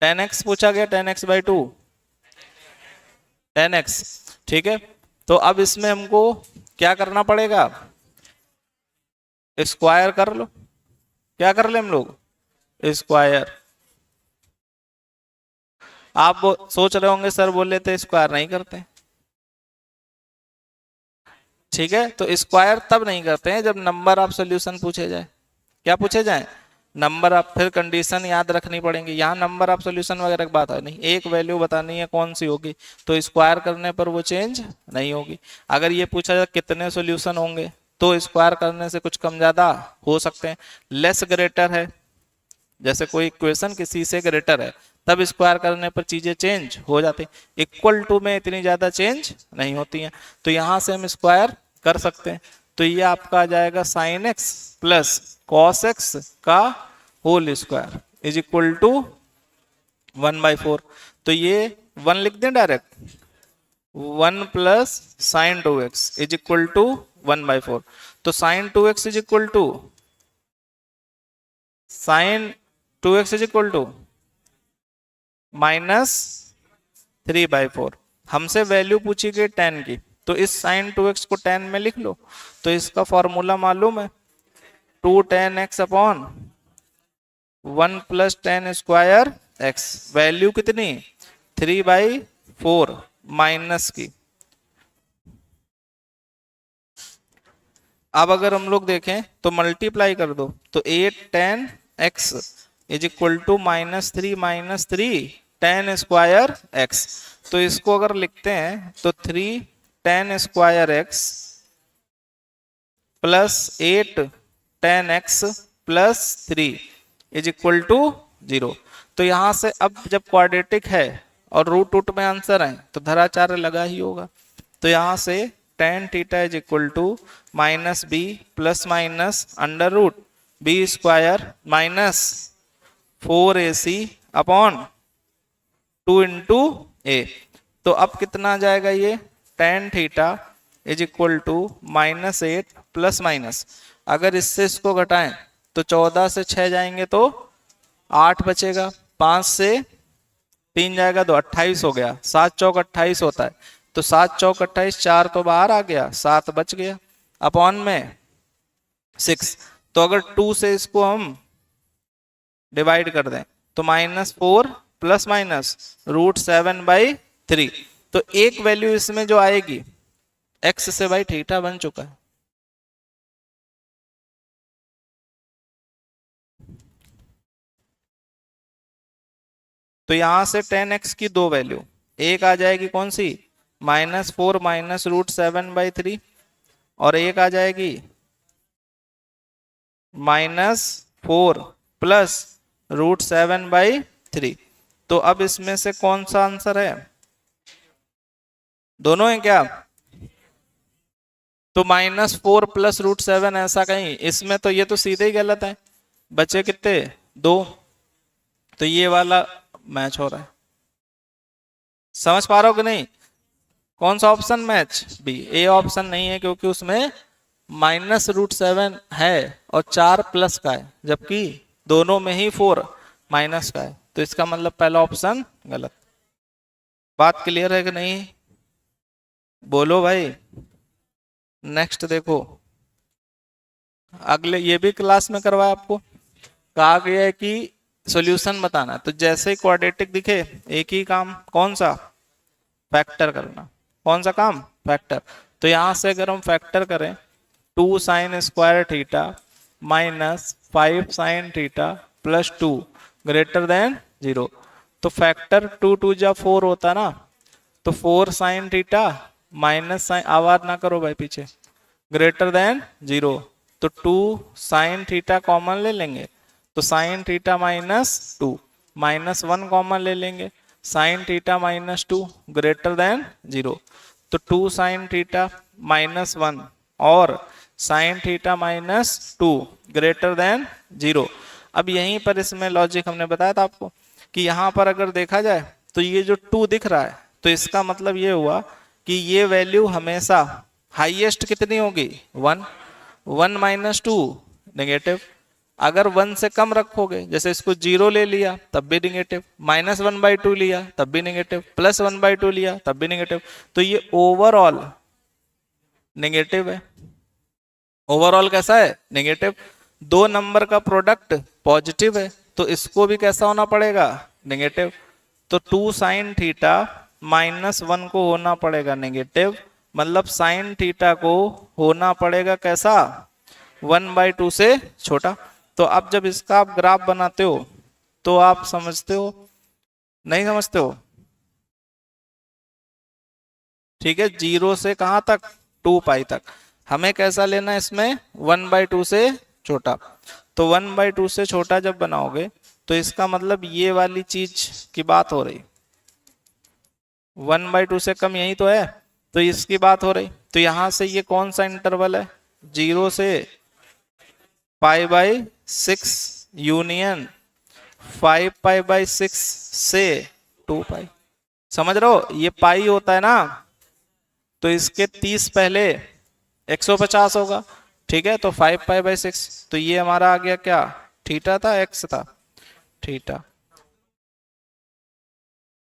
tan x पूछा गया, tan x/2, tan x, ठीक है। तो अब इसमें हमको क्या करना पड़ेगा, स्क्वायर कर लो। क्या कर ले हम लोग, स्क्वायर। आप सोच रहे होंगे सर बोले थे स्क्वायर नहीं करते, ठीक है। तो स्क्वायर तब नहीं करते हैं जब नंबर ऑफ सॉल्यूशन पूछे जाए। क्या पूछे जाए, नंबर ऑफ, फिर कंडीशन याद रखनी पड़ेंगी। यहाँ नंबर ऑफ सॉल्यूशन वगैरह की बात है नहीं, एक वैल्यू बतानी है कौन सी होगी, तो स्क्वायर करने पर वो चेंज नहीं होगी। अगर ये पूछा जाए कितने सॉल्यूशन होंगे, तो स्क्वायर करने से कुछ कम ज्यादा हो सकते हैं। लेस ग्रेटर है, जैसे कोई इक्वेशन किसी से ग्रेटर है, तब स्क्वायर करने पर चीजें चेंज हो जाती। इक्वल टू में इतनी ज्यादा चेंज नहीं होती हैं, तो यहां से हम स्क्वायर कर सकते हैं। तो ये आपका आ जाएगा sine x plus cos x का whole square is equal to 1/4। तो ये 1 लिख दें direct, 1 plus sine 2x is equal to 1/4। तो sine 2x is equal to sine 2x is equal to -3/4। हमसे वैल्यू पूछी गई 10 की, तो इस साइन 2x को 10 में लिख लो। तो इसका फॉर्मूला मालूम है, 2 tan x upon 1 plus ten square x। Value कितनी, 3/4 माइनस की। अब अगर हम लोग देखें तो मल्टीप्लाई कर दो, तो 8 tan x is equal to -3 tan square x। तो इसको अगर लिखते हैं तो 3 tan square x plus 8 tan x plus 3 is equal to 0। तो यहां से अब जब क्वाड्रेटिक है और रूट में आंसर है, तो धराचार्य लगा ही होगा। तो यहां से tan theta is equal to -b plus minus under root b square minus 4ac upon 2 into A. तो अब कितना आ जाएगा ये, tan theta is equal to -8 plus minus, अगर इससे इसको घटाएं तो 14 से 6 जाएंगे तो 8 बचेगा, 5 से 3 जाएगा तो 28 हो गया, 7 चौक 28 होता है। तो 7 चौक 28, 4 तो बाहर आ गया, 7 बच गया, अपॉन में 6। तो अगर 2 से इसको हम डिवाइड कर दें तो -4 प्लस माइनस √7/3। तो एक वैल्यू इसमें जो आएगी, x से भाई थीटा बन चुका है। तो यहां से tan x की दो वैल्यू, एक आ जाएगी कौन सी, -4 माइनस √7/3, और एक आ जाएगी -4 प्लस √7/3। तो अब इसमें से कौन सा आंसर है, दोनों है क्या? तो -4 प्लस √7 ऐसा कहीं इसमें, तो ये तो सीधे ही गलत है। बचे कितने, 2। तो ये वाला मैच हो रहा है, समझ पा रहे हो कि नहीं? कौन सा option match, B. A option नहीं है क्योंकि उसमें -√7 है और 4 प्लस का है, जबकि दोनों में ही 4 माइनस का है। तो इसका मतलब पहला ऑप्शन गलत। बात क्लियर है कि नहीं, बोलो भाई। नेक्स्ट देखो, अगले ये भी क्लास में करवाया आपको, कहा गया है कि सॉल्यूशन बताना। तो जैसे ही क्वाड्रेटिक दिखे, एक ही काम, कौन सा, फैक्टर करना। कौन सा काम, फैक्टर। तो यहां से अगर हम फैक्टर करें, 2 sign square theta minus 5 sine theta plus 2 greater then 0। तो फैक्टर 2 2 जा 4 होता ना, तो 4 साइन थीटा माइनस साइन, आवाज ना करो भाई पीछे, ग्रेटर देन 0। तो 2 साइन थीटा कॉमन ले लेंगे, तो साइन थीटा -2 -1 कॉमन ले लेंगे, साइन थीटा -2 ग्रेटर देन 0। तो 2 साइन थीटा -1 और साइन थीटा -2 ग्रेटर देन 0। अब यहीं पर इसमें लॉजिक हमने बताया था आपको कि यहाँ पर अगर देखा जाए तो ये जो 2 दिख रहा है तो इसका मतलब ये हुआ कि ये वैल्यू हमेशा हाईएस्ट कितनी होगी 1, 1 - 2 नेगेटिव। अगर 1 से कम रखोगे, जैसे इसको 0 ले लिया तब भी नेगेटिव, -1/2 लिया तब भी नेगेटिव, +1/2 लिया तब भी नेगेटिव। तो ये ओवरऑल नेगेटिव है। ओवरऑल कैसा है नेगेटिव। दो नंबर का प्रोडक्ट पॉजिटिव है तो इसको भी कैसा होना पड़ेगा नेगेटिव। तो 2 साइन थीटा -1 को होना पड़ेगा नेगेटिव, मतलब साइन थीटा को होना पड़ेगा कैसा 1/2 से छोटा। तो अब जब इसका आप ग्राफ बनाते हो तो आप समझते हो नहीं समझते हो? ठीक है, 0 से कहां तक 2π तक। हमें कैसा लेना है इसमें 1/2 से छोटा। तो 1/2 से छोटा जब बनाओगे तो इसका मतलब ये वाली चीज की बात हो रही, 1/2 से कम यही तो है, तो इसकी बात हो रही। तो यहां से ये कौन सा इंटरवल है 0 से π/6 यूनियन 5π/6 से 2π। समझ रहे हो, ये पाई होता है ना तो इसके 30 पहले 150 होगा। ठीक है, तो 5π/6 तो ये हमारा आ गया क्या थीटा था एक्स था थीटा।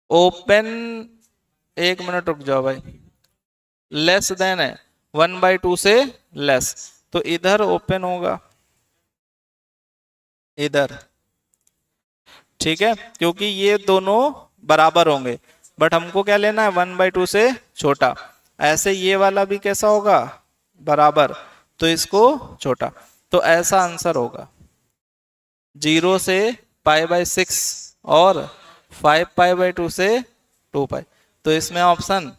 ओपन, एक मिनट रुक जाओ भाई, लेस देन है 1/2 से लेस, तो इधर ओपन होगा इधर। ठीक है, क्योंकि ये दोनों बराबर होंगे, बट हमको क्या लेना है 1/2 से छोटा। ऐसे ये वाला भी कैसा होगा बराबर, तो इसको छोटा। तो ऐसा आंसर होगा 0 से π/6 और 5π/2 से 2π। तो इसमें ऑप्शन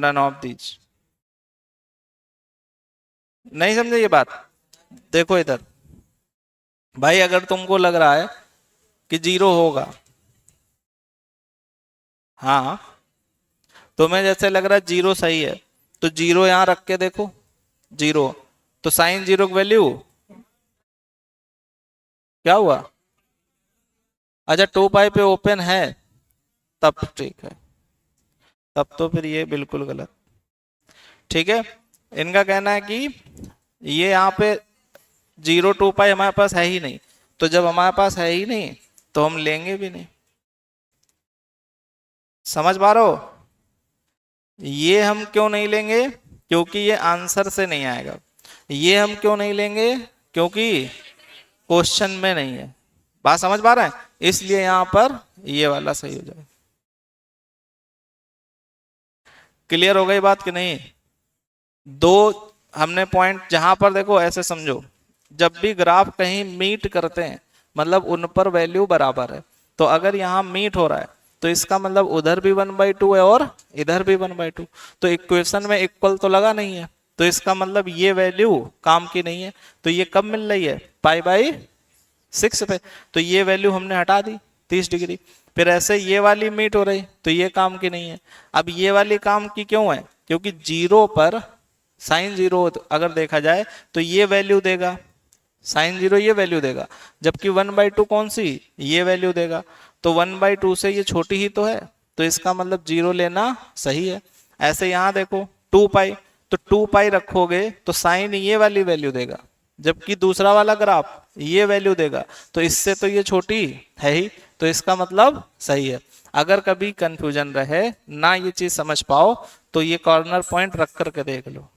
नन ऑफ दीज। नहीं समझे ये बात? देखो इधर भाई, अगर तुमको लग रहा है कि 0 होगा, हाँ तुम्हें जैसे लग रहा है 0 सही है, तो 0 यहां रख के देखो 0, तो साइन 0 की वैल्यू क्या हुआ? अच्छा 2π पे ओपन है तब ठीक है, तब तो फिर ये बिल्कुल गलत। ठीक है, इनका कहना है कि ये यहाँ पे 0 2π हमारे पास है ही नहीं, तो जब हमारे पास है ही नहीं तो हम लेंगे भी नहीं। समझ पा रहे हो? ये हम क्यों नहीं लेंगे? क्योंकि ये आंसर से नहीं आएगा। ये हम क्यों नहीं लेंगे? क्योंकि क्वेश्चन में नहीं है। बात समझ पा रहे हैं? इसलिए यहां पर ये वाला सही हो जाए। क्लियर हो गई बात कि नहीं? दो हमने पॉइंट जहां पर देखो ऐसे समझो, जब भी ग्राफ कहीं मीट करते हैं मतलब उन पर वैल्यू बराबर है, तो अगर यहाँ मीट हो रहा है तो इसका मतलब उधर भी 1/2 है और इधर भी 1/2, तो इक्वेशन में इक्वल तो लगा नहीं है, तो इसका मतलब ये वैल्यू काम की नहीं है। तो ये कब मिल रही है π/6 पे, तो ये वैल्यू हमने हटा दी 30 डिग्री। फिर ऐसे ये वाली मीट हो रही तो ये काम की नहीं है। अब ये वाली काम की क्यों है? क्योंकि 0 पर साइन 0 अगर देखा जाए तो ये वैल्यू देगा, साइन 0 ये वैल्यू देगा, जबकि 1/2 कौन सी ये वैल्यू देगा। तो 1/2 से ये छोटी ही तो है, तो इसका मतलब 0 लेना सही है। ऐसे यहां देखो 2π, तो 2π रखोगे तो साइन ये वाली वैल्यू देगा, जबकि दूसरा वाला ग्राफ ये वैल्यू देगा, तो इससे तो ये छोटी है ही, तो इसका मतलब सही है। अगर कभी कंफ्यूजन रहे ना ये चीज समझ पाओ तो ये कॉर्नर पॉइंट रख करके देख लो,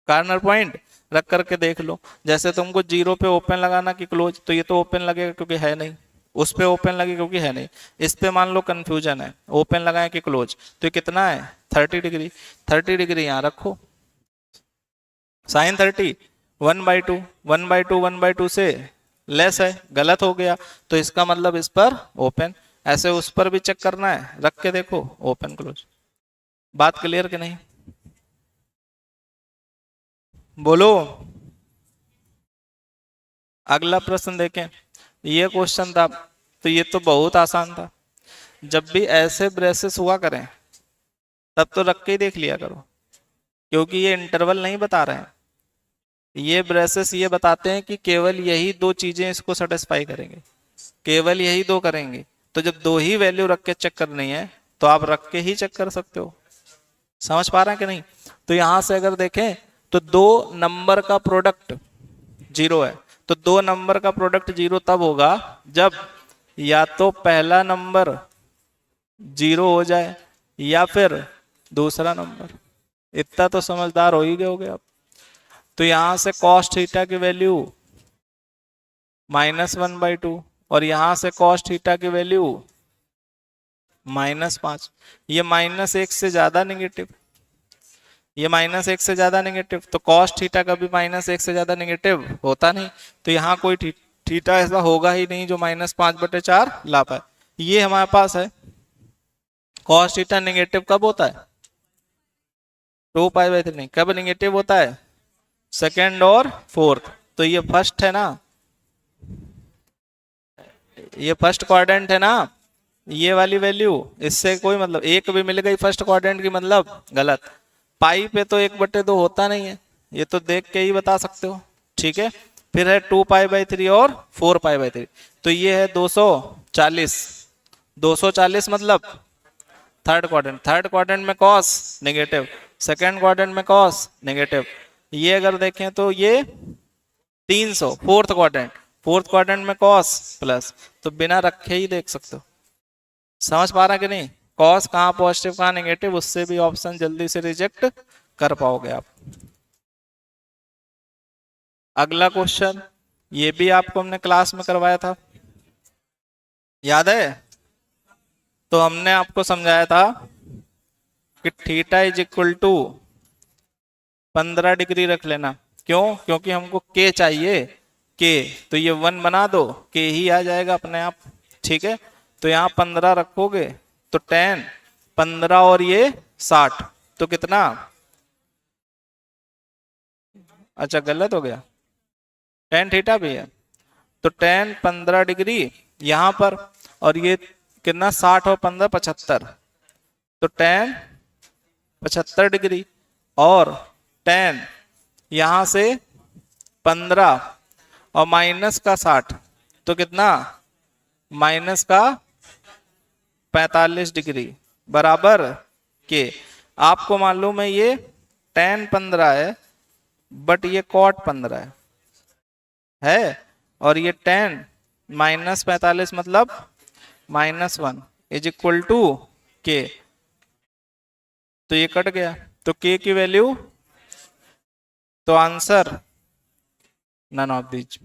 कॉर्नर पॉइंट रख करके देख लो। जैसे तुमको 0 पे ओपन लगाना कि क्लोज, तो ये तो ओपन लगेगा क्योंकि है नहीं, उस पे ओपन लगे क्योंकि है नहीं, इस पे मान लो कंफ्यूजन है ओपन लगाए कि क्लोज, तो ये कितना है 30 डिग्री। 30 डिग्री यहाँ रखो, साइन 30 1/2, 1/2 1/2 से लेस है, गलत हो गया, तो इसका मतलब इस पर ओपन। ऐसे उस पर भी चेक करना है, रख के देखो ओपन क्लोज। बात क्लियर कि नहीं? बोलो। अगला प्रश्न देखें, ये क्वेश्चन था तो ये तो बहुत आसान था। जब भी ऐसे ब्रेसेस हुआ करें तब तो रख के ही देख लिया करो, क्योंकि ये इंटरवल नहीं बता रहे हैं, ये ब्रेसेस ये बताते हैं कि केवल यही दो चीजें इसको सेटिस्फाई करेंगे, केवल यही दो करेंगे। तो जब दो ही वैल्यू रख के चेक करनी है तो आप रख के ही चेक कर सकते हो। समझ पा रहे हैं कि नहीं? तो यहां से अगर देखें तो दो नंबर का प्रोडक्ट जीरो है, तो दो नंबर का प्रोडक्ट जीरो तब होगा जब या तो पहला नंबर जीरो हो जाए या फिर दूसरा नंबर। इतना तो समझदार हो ही गए होगे आप। तो यहां से कॉस थीटा की वैल्यू -1/2 और यहां से कॉस थीटा की वैल्यू -5। ये -1 से ज्यादा नेगेटिव, ये -1 से ज्यादा नेगेटिव, तो कॉस थीटा का भी -1 से ज्यादा नेगेटिव होता नहीं। तो यहाँ कोई थीटा ऐसा होगा ही नहीं जो -5/4 ला पाए। ये हमारे पास है। कॉस थीटा नेगेटिव कब होता है? 2π/3 नहीं, कब नेगेटिव होता है? सेकेंड और फोर्थ। तो ये फर्स्ट है ना, ये फर्स्ट क्वाड्रेंट है ना, ये वाली वैल्यू, इससे कोई मतलब एक भी मिल गई फर्स्ट क्वाड्रेंट की मतलब गलत। पाई पे तो 1/2 होता नहीं है, ये तो देख के ही बता सकते हो। ठीक है, फिर है 2π/3 और 4π/3। तो ये है 240। 240 मतलब थर्ड क्वाड्रेंट, थर्ड क्वाड्रेंट में कॉस नेगेटिव, सेकेंड क्वाड्रेंट में कॉस नेगेटिव। ये अगर देखें तो ये 300 फोर्थ क्वाड्रेंट, फोर्थ क्वाड्रेंट में कॉस प्लस। तो बिना रखे ही देख सकते हो। समझ पा रहा कि नहीं? कॉस कहाँ पॉजिटिव कहाँ नेगेटिव, उससे भी ऑप्शन जल्दी से रिजेक्ट कर पाओगे आप। अगला क्वेश्चन, ये भी आपको हमने क्लास में करवाया था, याद है? तो हमने आपको समझाया था कि theta is equal to 15 degree रख लेना। क्यों? क्योंकि हमको के चाहिए, के, तो ये 1 बना दो, के ही आ जाएगा अपने आप। ठीक है, तो यहाँ 15 रखोगे तो 10, 15 और ये 60, तो कितना? अच्छा गलत हो गया, tan थीटा भी है, तो tan 15 डिग्री यहां पर, और ये कितना? 60 और 15 75, तो tan 75 डिग्री, और tan यहां से 15 और माइनस का 60, तो कितना? माइनस का 45 डिग्री बराबर के। आपको मालूम है ये tan 15 है बट ये cot 15 है, और ये tan -45 मतलब -1 इज इक्वल टू के। तो ये कट गया, तो के की वैल्यू, तो आंसर नन ऑफ दीज।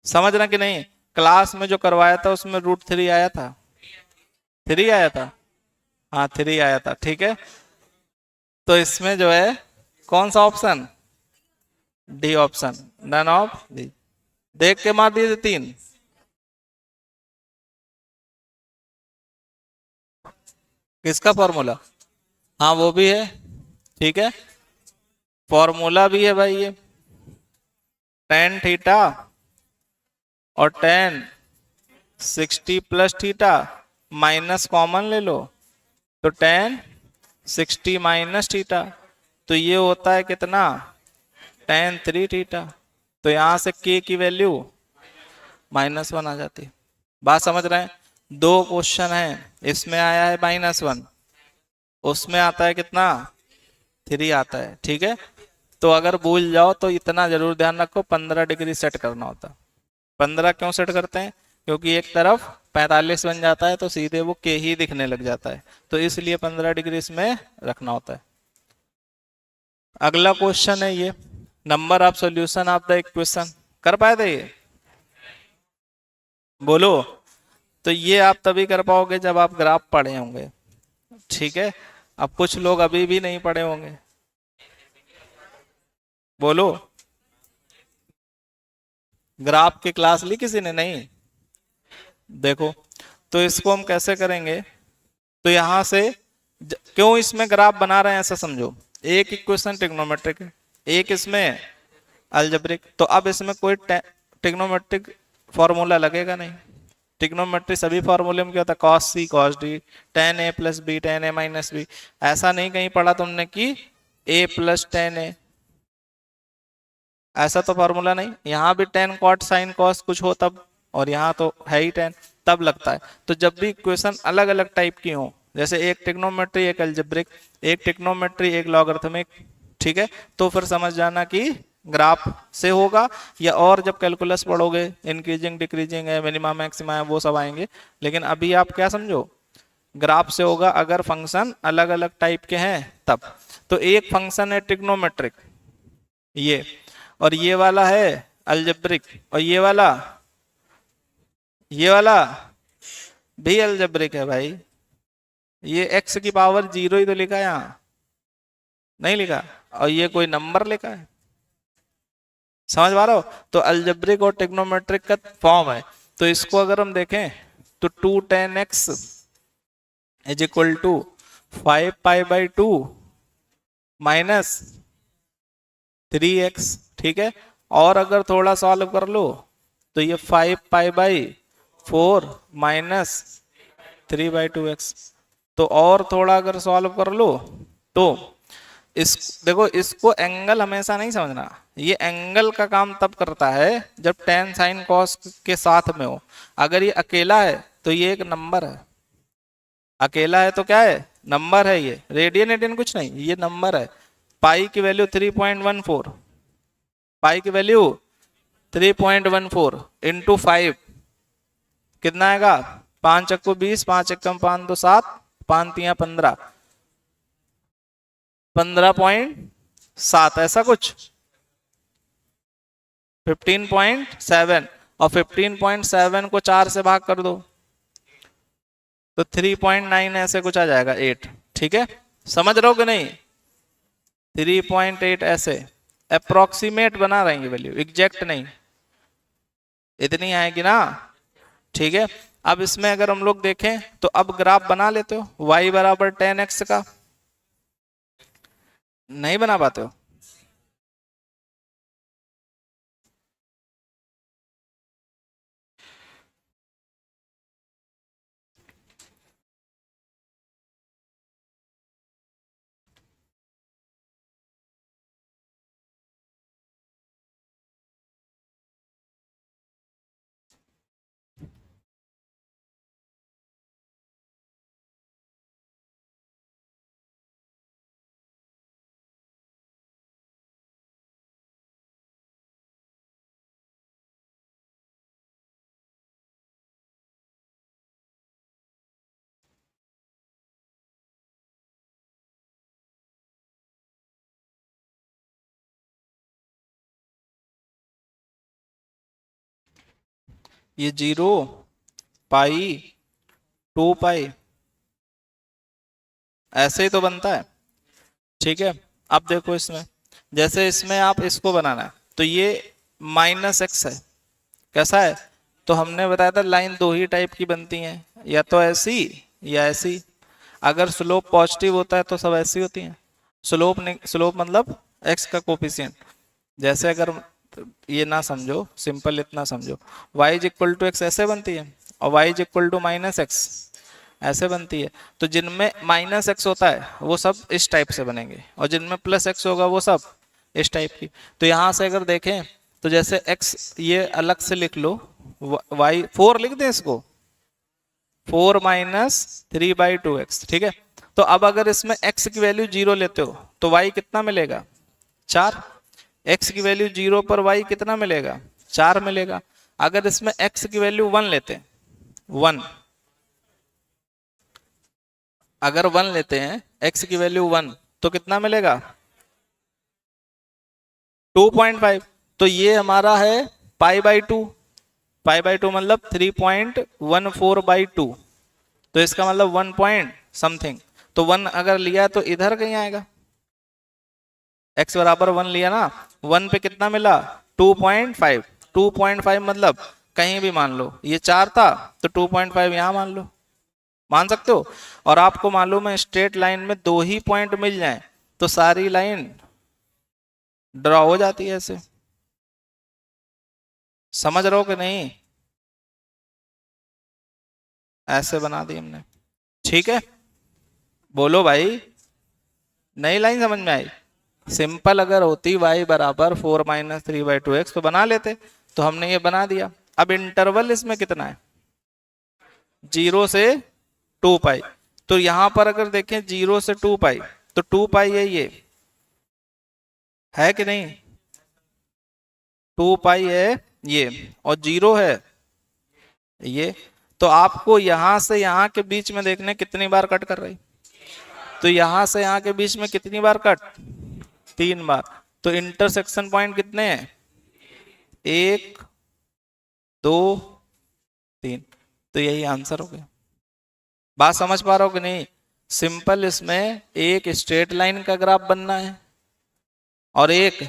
समझना कि नहीं? क्लास में जो करवाया था उसमें √3 आया था, 3 आया था, हाँ 3 आया था। ठीक है, तो इसमें जो है कौन सा option? D option, none of the. देख के मार दिए थे 3। किसका फॉर्मूला? हाँ वो भी है। ठीक है, फॉर्मूला भी है भाई, ये tan थीटा और tan 60 plus theta minus common ले लो, तो tan 60 माइनस थीटा, तो ये होता है कितना? tan 3 theta. तो यहां से k की वैल्यू -1 आ जाती है। बात समझ रहे हैं? दो क्वेश्चन है, इसमें आया है -1, उसमें आता है कितना? 3 आता है। ठीक है, तो अगर भूल जाओ तो इतना जरूर ध्यान रखो, 15 डिग्री सेट करना होता है। 15 क्यों सेट करते हैं? क्योंकि एक तरफ 45 बन जाता है तो सीधे वो के ही दिखने लग जाता है, तो इसलिए 15 डिग्री इसमें रखना होता है। अगला क्वेश्चन है ये, number of solution of the equation. कर पाए थे ये? बोलो। तो ये आप तभी कर पाओगे जब आप ग्राफ पढ़े होंगे। ठीक है, अब कुछ लोग अभी भी नहीं पढ़े होंगे। बोलो, ग्राफ की क्लास ली किसी ने? नहीं। देखो, तो इसको हम कैसे करेंगे? तो यहां से क्यों इसमें ग्राफ बना रहे हैं ऐसा समझो। एक इक्वेशन ट्रिग्नोमेट्रिक है, एक इसमें अलजेब्रिक, तो अब इसमें कोई ट्रिग्नोमेट्रिक फॉर्मूला लगेगा नहीं। ट्रिग्नोमेट्री सभी फॉर्मूले में क्या होता है, कॉस सी कॉस डी, टेन ए प्लस बी टेन ए माइनस बी। ऐसा नहीं कहीं पढ़ा तुमने कि ए प्लस टेन ए, ऐसा तो फॉर्मूला नहीं। यहाँ भी टेन कॉट साइन कॉस कुछ हो तब, और यहाँ तो है ही टेन, तब लगता है। तो जब भी इक्वेशन अलग अलग टाइप की हो, जैसे एक ट्रिग्नोमेट्री एक अलजेब्रिक, एक ट्रिग्नोमेट्री एक लॉगरिथमिक, ठीक है, तो फिर समझ जाना कि ग्राफ से होगा, या और जब कैलकुलस पढ़ोगे इंक्रीजिंग डिक्रीजिंग है, मिनिमम मैक्सिमा है, वो सब आएंगे। लेकिन अभी आप क्या समझो, ग्राफ से होगा अगर फंक्शन अलग अलग टाइप के हैं तब। तो एक फंक्शन है ट्रिग्नोमेट्रिक ये, और ये वाला है अलजेब्रिक, और ये वाला भी अलजेब्रिक है भाई। ये x की पावर 0 ही तो लिखा है, यहाँ नहीं लिखा, और ये कोई नंबर लिखा है, समझ पा रहे हो। तो अलजेब्रिक और ट्रिग्नोमेट्रिक का फॉर्म है। तो इसको अगर हम देखें तो 2 tan x is equal to 5 pi by 2 minus 3x, ठीक है। और अगर थोड़ा सॉल्व कर लो तो ये 5 पाई बाई 4 माइनस 3/2x। तो और थोड़ा अगर सॉल्व कर लो तो इस देखो, इसको एंगल हमेशा नहीं समझना, ये एंगल का काम तब करता है जब टेन साइन कॉस के साथ में हो। अगर ये अकेला है तो ये एक नंबर है, अकेला है तो क्या है, नंबर है। ये रेडियन एडियन कुछ नहीं, ये नंबर है। पाई की वैल्यू 3.14, पाई की वैल्यू 3.14 इंटू 5 कितना आएगा, 5 अक्को 20, 5 एकम 5 तो 7, 5 तिया 15, 15.7 ऐसा कुछ, 15.7, और 15.7 को 4 से भाग कर दो तो 3.9 ऐसे कुछ आ जाएगा, 8, ठीक है। समझ रहे हो कि नहीं, 3.8 ऐसे अप्रोक्सीमेट बना रहे हैं वैल्यू, एग्जैक्ट नहीं, इतनी आएगी ना, ठीक है। अब इसमें अगर हम लोग देखें तो अब ग्राफ बना लेते हो y बराबर 10x का, नहीं बना पाते हो। ये 0 पाई 2 पाई ऐसे ही तो बनता है, ठीक है। अब देखो इसमें, जैसे इसमें आप इसको बनाना है तो ये -x है, कैसा है, तो हमने बताया था लाइन दो ही टाइप की बनती हैं, या तो ऐसी या ऐसी। अगर स्लोप पॉजिटिव होता है तो सब ऐसी होती हैं। स्लोप स्लोप मतलब x का कोफिशिएंट। जैसे अगर ये ना समझो, सिंपल इतना समझो, y is equal to X ऐसे बनती है, और y is equal to -x ऐसे बनती है। तो जिनमें -x होता है वो सब इस टाइप से बनेंगे, और जिनमें +x होगा वो सब इस टाइप की। तो यहाँ से अगर देखें तो जैसे x ये अलग से लिख लो, y 4 लिख दें इसको, 4 - 3/2x, ठीक है। तो अब अगर इसमें x की वैल्यू 0 लेते हो तो y कितना मिलेगा, 4। x की वैल्यू 0 पर y कितना मिलेगा, 4 मिलेगा। अगर इसमें x की वैल्यू 1 लेते हैं, 1, अगर 1 लेते हैं x की वैल्यू 1 तो कितना मिलेगा, 2.5। तो ये हमारा है π/2, π/2 मतलब 3.14/2, तो इसका मतलब 1 पॉइंट समथिंग। तो 1 अगर लिया तो इधर कहीं आएगा, x बराबर 1 लिया ना, 1 पे कितना मिला, 2.5, 2.5 मतलब कहीं भी मान लो, ये 4 था तो 2.5 यहां मान लो, मान सकते हो। और आपको मालूम है स्ट्रेट लाइन में दो ही पॉइंट मिल जाए तो सारी लाइन ड्रॉ हो जाती है ऐसे, समझ रहे हो कि नहीं। ऐसे बना दी हमने, ठीक है। बोलो भाई, नई लाइन समझ में आई? सिंपल अगर होती y बराबर 4 माइनस 3/2x तो बना लेते, तो हमने ये बना दिया। अब इंटरवल इसमें कितना है? 0 से 2 पाई। तो यहां पर अगर देखें 0 से 2 पाई, तो 2 पाई ये है कि नहीं? 2 पाई है ये, और 0 है ये। तो आपको यहां से यहां के बीच में देखने कितनी बार कट कर रही, तो यहां से यहां के बीच में कितनी बार कट? 3 बार। तो इंटरसेक्शन पॉइंट कितने हैं? 1 2 3। तो यही आंसर हो गया। बात समझ पा रहे हो कि नहीं? सिंपल इसमें एक स्ट्रेट लाइन का ग्राफ बनना है और एक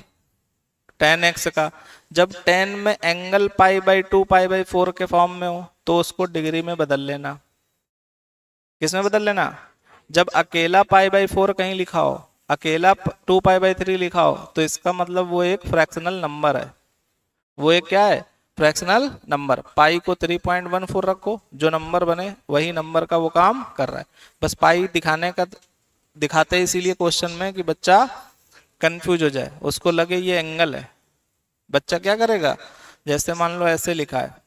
tan x का। जब tan में एंगल π/2 π/4 के फॉर्म में हो तो उसको डिग्री में बदल लेना। किसमें बदल लेना? जब अकेला π/4 कहीं लिखा हो, अकेला 2 π/3 लिखा हो, तो इसका मतलब वो एक फ्रैक्शनल नंबर है। वो एक क्या है? Fractional number. पाई को 3.14 रखो, जो नंबर बने वही नंबर का वो काम कर रहा है। बस पाई दिखाते हैं इसीलिए क्वेश्चन में कि बच्चा कंफ्यूज हो जाए, उसको लगे ये एंगल है। बच्चा क्या करेगा? जैसे मान लो ऐसे लिखा है,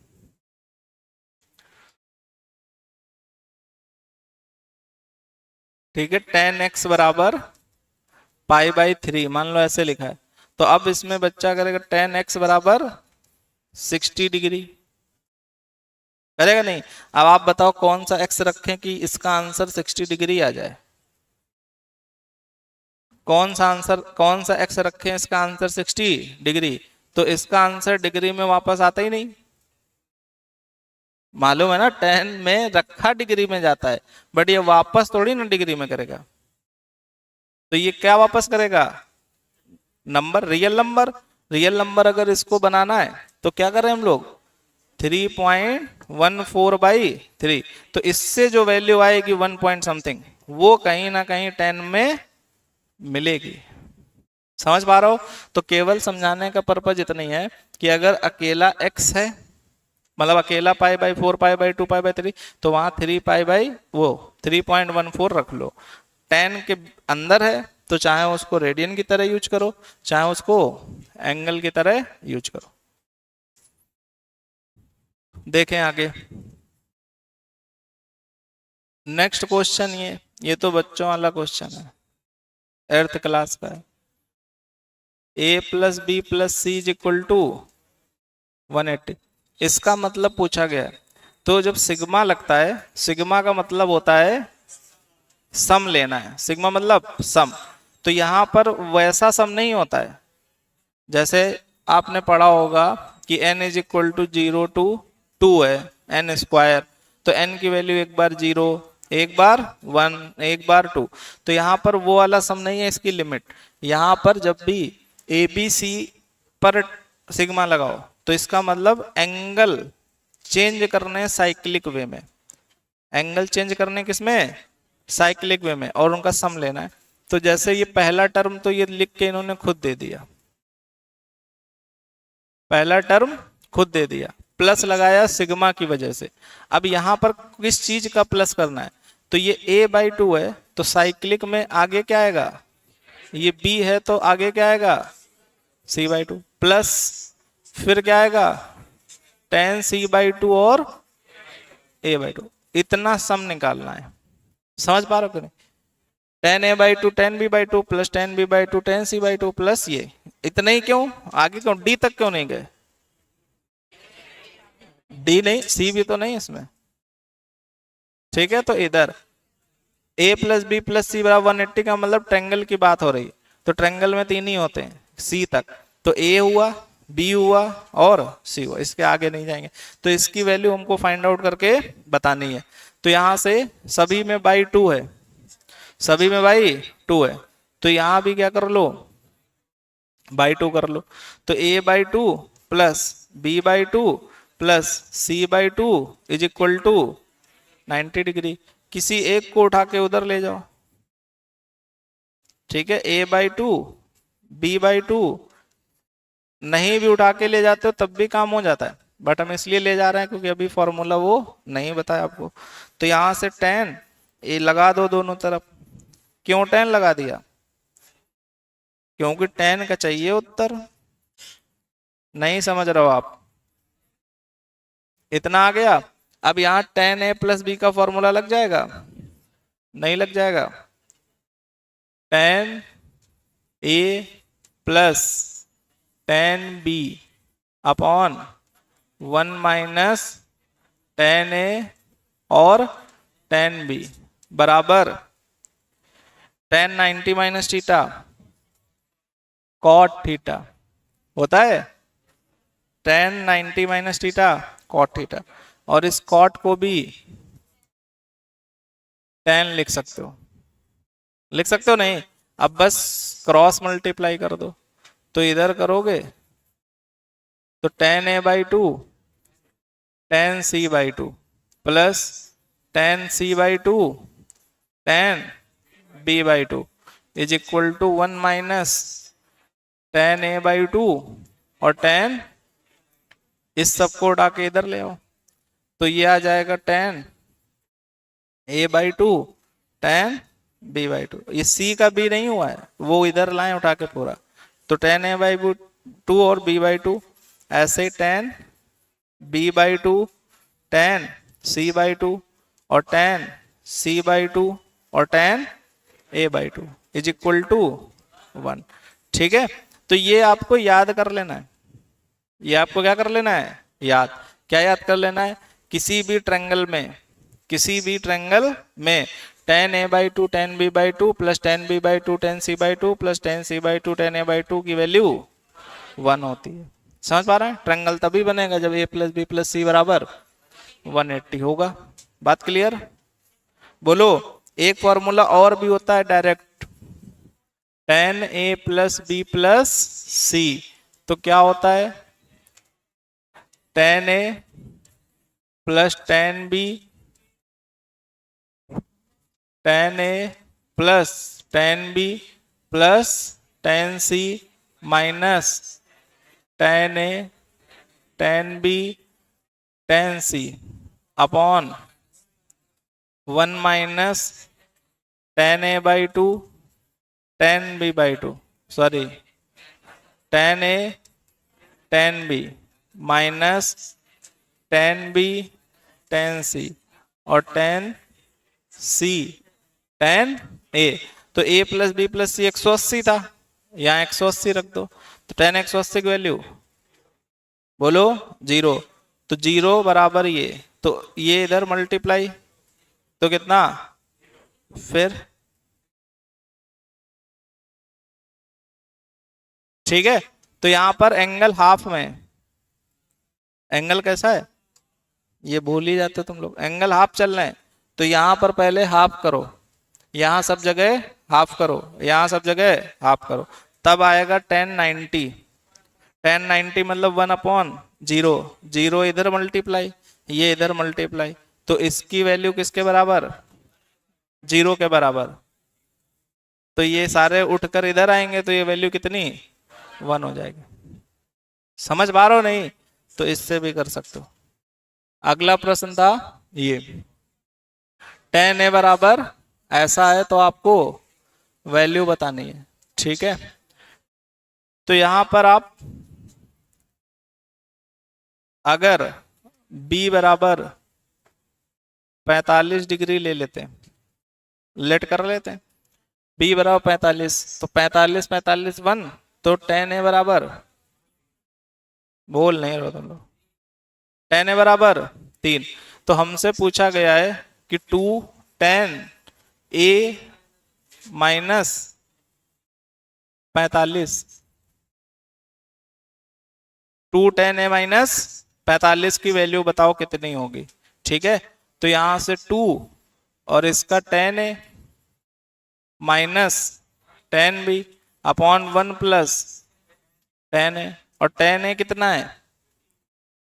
ठीक है, tan x बराबर π/3 मान लो ऐसे लिखा है। तो अब इसमें बच्चा करेगा tan x बराबर 60 डिग्री, करेगा नहीं? अब आप बताओ कौन सा x रखें कि इसका आंसर 60 डिग्री आ जाए? कौन सा x रखें इसका आंसर 60 डिग्री? तो इसका आंसर डिग्री में वापस आता ही नहीं। मालूम है ना, tan में रखा डिग्री में जाता है, बट ये वापस थोड़ी ना डिग्री में करेगा। तो ये क्या वापस करेगा? Number, real number. Real number अगर इसको बनाना है तो क्या करें हम लोग? 3.14/3। तो इससे जो वैल्यू आएगी 1 पॉइंट समथिंग, वो कहीं ना कहीं 10 में मिलेगी। समझ पा रहे हो? तो केवल समझाने का पर्पज इतना ही है कि अगर अकेला x है, मतलब अकेला π/4 π/2 π/3, तो वहां 3.14 रख लो। 10 के अंदर है तो चाहे उसको रेडियन की तरह यूज करो, चाहे उसको एंगल की तरह यूज करो। देखें आगे नेक्स्ट क्वेश्चन। ये तो बच्चों वाला क्वेश्चन है, 8th क्लास का है। a + b + c = 180, इसका मतलब पूछा गया है। तो जब सिग्मा लगता है, सिग्मा का मतलब होता है सम लेना है, सिग्मा मतलब सम। तो यहां पर वैसा सम नहीं होता है जैसे आपने पढ़ा होगा कि n = 0 to 2 है, n²। तो n की वैल्यू एक बार 0, एक बार 1, एक बार 2। तो यहाँ पर वो वाला सम नहीं है, इसकी लिमिट। यहाँ पर जब भी ABC पर सिग्मा लगाओ तो इसका मतलब एंगल चेंज करने साइक्लिक वे में, एंगल चेंज करने किसमें? साइक्लिक वे में, और उनका सम लेना है। तो जैसे ये पहला टर्म तो ये लिख के इन्होंने खुद दे दिया, पहला टर्म खुद दे दिया, प्लस लगाया सिग्मा की वजह से। अब यहां पर किस चीज का प्लस करना है? तो ये a/2 है, तो साइक्लिक में आगे क्या आएगा? ये b है तो आगे क्या आएगा? c/2 प्लस फिर क्या आएगा? tan c/2 और a/2। इतना सम निकालना है। समझ पा रहे हो कि नहीं? tan a/2 tan b/2 plus tan b/2 tan c/2 plus ये। इतना ही क्यों? आगे क्यों? d तक क्यों नहीं गए? d नहीं, c भी तो नहीं इसमें, ठीक है। तो इधर a + b + c = 180 का मतलब ट्रायंगल की बात हो रही है। तो ट्रायंगल में 3 ही होते हैं c तक, तो a हुआ, b हुआ और c हुआ, इसके आगे नहीं जाएंगे। तो इसकी वैल्यू हमको फाइंड आउट करके बतानी है। तो यहां से सभी में /2 है, सभी में /2 है, तो यहां भी क्या कर लो? /2 कर लो। तो a/2 plus b/2 plus c/2 = 90 degree. किसी एक को उठा के उधर ले जाओ, ठीक है। a/2 b/2 नहीं भी उठा के ले जाते हो तब भी काम हो जाता है। बट हम इसलिए ले जा रहे हैं क्योंकि अभी फॉर्मूला वो नहीं बताया आपको। तो यहां से tan ये लगा दो दोनों तरफ। क्यों tan लगा दिया? क्योंकि tan का चाहिए उत्तर। नहीं समझ रहे हो आप? इतना आ गया। अब यहाँ tan a प्लस बी का फॉर्मूला लग जाएगा? नहीं लग जाएगा। tan a plus tan b upon 1 minus tan a और tan b बराबर tan 90 minus theta cot theta होता है। tan 90 minus theta cot theta, और इस कॉट को भी tan लिख सकते हो। लिख सकते हो नहीं? अब बस क्रॉस मल्टीप्लाई कर दो। तो इधर करोगे तो tan a by 2 tan c by 2 plus tan c by 2 tan b by 2 is equal to 1 minus tan a by 2 और tan, इस सबको उठा के इधर ले आओ तो ये आ जाएगा tan a by 2 tan b by 2। ये c का b नहीं हुआ है, वो इधर लाए उठा के पूरा। तो tan a बाई 2 और b बाई 2, ऐसे tan b by 2 tan c by 2 और tan c बाई 2 और tan a by 2 is equal to 1। ठीक है, तो ये आपको याद कर लेना है। ये आपको क्या कर लेना है? याद। क्या याद कर लेना है? किसी भी ट्रायंगल में tan a by 2 tan b by 2 plus tan b by 2 tan c by 2 plus tan c by 2 tan a by 2 की वैल्यू 1 होती है। समझ पा रहे हैं? ट्रायंगल तभी बनेगा जब a प्लस बी प्लस सी बराबर 180 होगा। बात क्लियर? बोलो। एक फॉर्मूला और भी होता है direct, tan a plus B plus C. तो क्या होता है? tan a plus tan b tan a plus tan b plus tan c minus tan a tan b tan c upon 1 minus tan a by 2 tan b by 2, sorry tan a tan b minus tan b tan c और tan c tan a। तो a plus B plus सी 180 था, यहाँ 180 रख दो। तो tan 180 की value बोलो 0। तो 0 बराबर ये, तो ये इधर मल्टीप्लाई तो कितना? फिर ठीक है, तो यहां पर एंगल हाफ में, एंगल कैसा है ये भूल ही जाते तुम लोग। एंगल हाफ चल रहे हैं तो यहां पर पहले हाफ करो, यहां सब जगह हाफ करो, यहां सब जगह हाफ करो, तब आएगा tan 90। tan 90 मतलब 1 अपॉन 0, 0 इधर मल्टीप्लाई, ये इधर मल्टीप्लाई, तो इसकी वैल्यू किसके बराबर? 0 के बराबर। तो ये सारे उठकर इधर आएंगे तो ये वैल्यू कितनी? 1 हो जाएगी। समझ पा रहे हो? नहीं तो इससे भी कर सकते हो। अगला प्रश्न था ये, tan a बराबर ऐसा है तो आपको वैल्यू बतानी है। ठीक है, तो यहां पर आप अगर b बराबर 45 डिग्री ले लेते हैं, लेट कर लेते हैं, b बराबर 45, तो 45 45 1, तो tan a बराबर, बोल नहीं रहे तुम लोग, tan a बराबर 3। तो हमसे पूछा गया है कि 2 tan a minus 45, 2 tan a minus 45 की वैल्यू बताओ कितनी होगी। ठीक है, तो यहां से 2 और इसका tan a minus tan b upon 1 plus tan a, और tan a कितना है?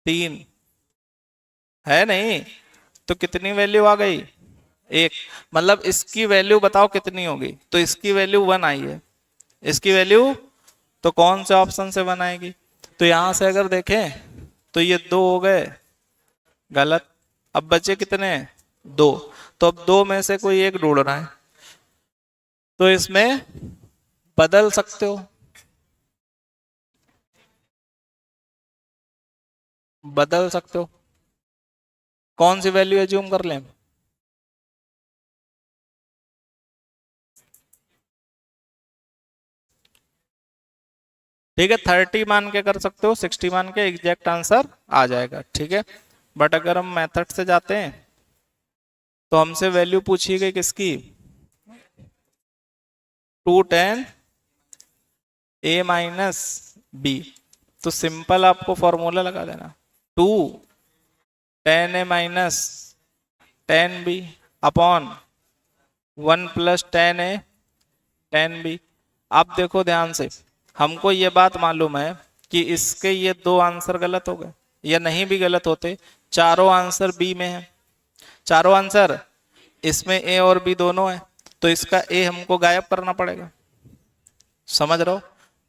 3 है नहीं, तो कितनी वैल्यू आ गई? 1। मतलब इसकी वैल्यू बताओ कितनी होगी? तो इसकी वैल्यू 1 आई है, इसकी वैल्यू, तो कौन से ऑप्शन से 1 आएगी? तो यहां से अगर देखें तो ये 2 हो गए गलत। अब बचे कितने? 2। तो अब 2 में से कोई एक ढूंढना है, तो इसमें बदल सकते हो, बदल सकते हो। कौन सी वैल्यू एज्यूम कर लें? ठीक है, 30 मान के कर सकते हो, 60 मान के, एग्जैक्ट आंसर आ जाएगा। ठीक है, बट अगर हम मेथड से जाते हैं तो हमसे वैल्यू पूछी गई किसकी? 2tan a minus B. तो सिंपल आपको फॉर्मूला लगा देना, 2tan a minus tan b upon 1 plus tan a tan b। आप देखो ध्यान से, हमको ये बात मालूम है कि इसके ये 2 आंसर गलत हो गए, या नहीं भी गलत होते, चारों आंसर बी में है। चारों आंसर इसमें ए और बी दोनों है, तो इसका ए हमको गायब करना पड़ेगा। समझ रहे हो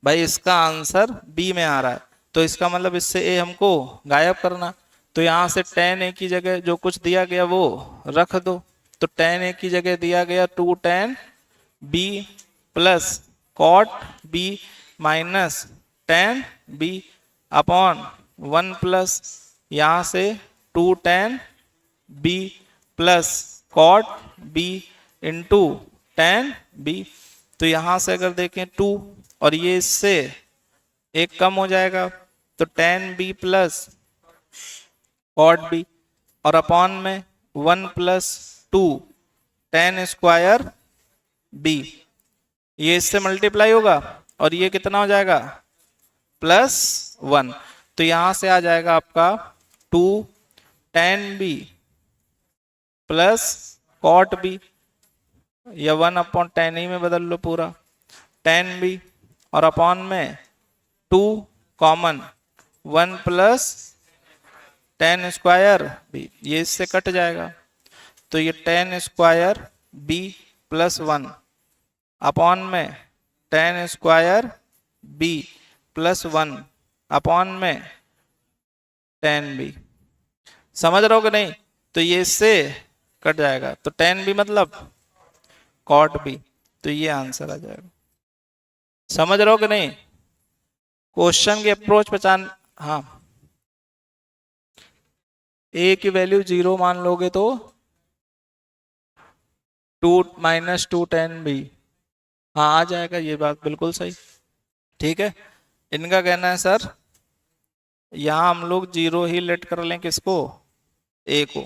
भाई, इसका आंसर बी में आ रहा है, तो इसका मतलब इससे ए हमको गायब करना। तो यहां से tan ए की जगह जो कुछ दिया गया वो रख दो। तो tan ए की जगह दिया गया 2tan b plus cot b minus tan b upon 1 plus यहां से 2tan b plus cot b into tan b। तो यहां से अगर देखें 2 और ये इससे एक कम हो जाएगा, तो tan b plus cot b और अपॉन में 1 प्लस 2 tan स्क्वायर b, ये इससे मल्टीप्लाई होगा और ये कितना हो जाएगा? +1। तो यहां से आ जाएगा आपका 2 tan b plus cot b, या 1 अपॉन tan ही में बदल लो पूरा, tan b और अपॉन में 2 common 1 plus tan square b, ये इससे कट जाएगा। तो ये tan square b plus 1 upon में tan square b plus 1 upon में tan b। समझ रहे हो कि नहीं? तो ये इससे कट जाएगा, तो tan b मतलब cot b, तो ये आंसर आ जाएगा। समझ रहे हो कि नहीं? क्वेश्चन की अप्रोच पहचान। हाँ, a की वैल्यू 0 मान लोगे तो 2 माइनस 2 tan b, हाँ आ जाएगा, ये बात बिल्कुल सही। ठीक है, इनका कहना है सर यहां हम लोग 0 ही लेट कर लें, किसको? a को।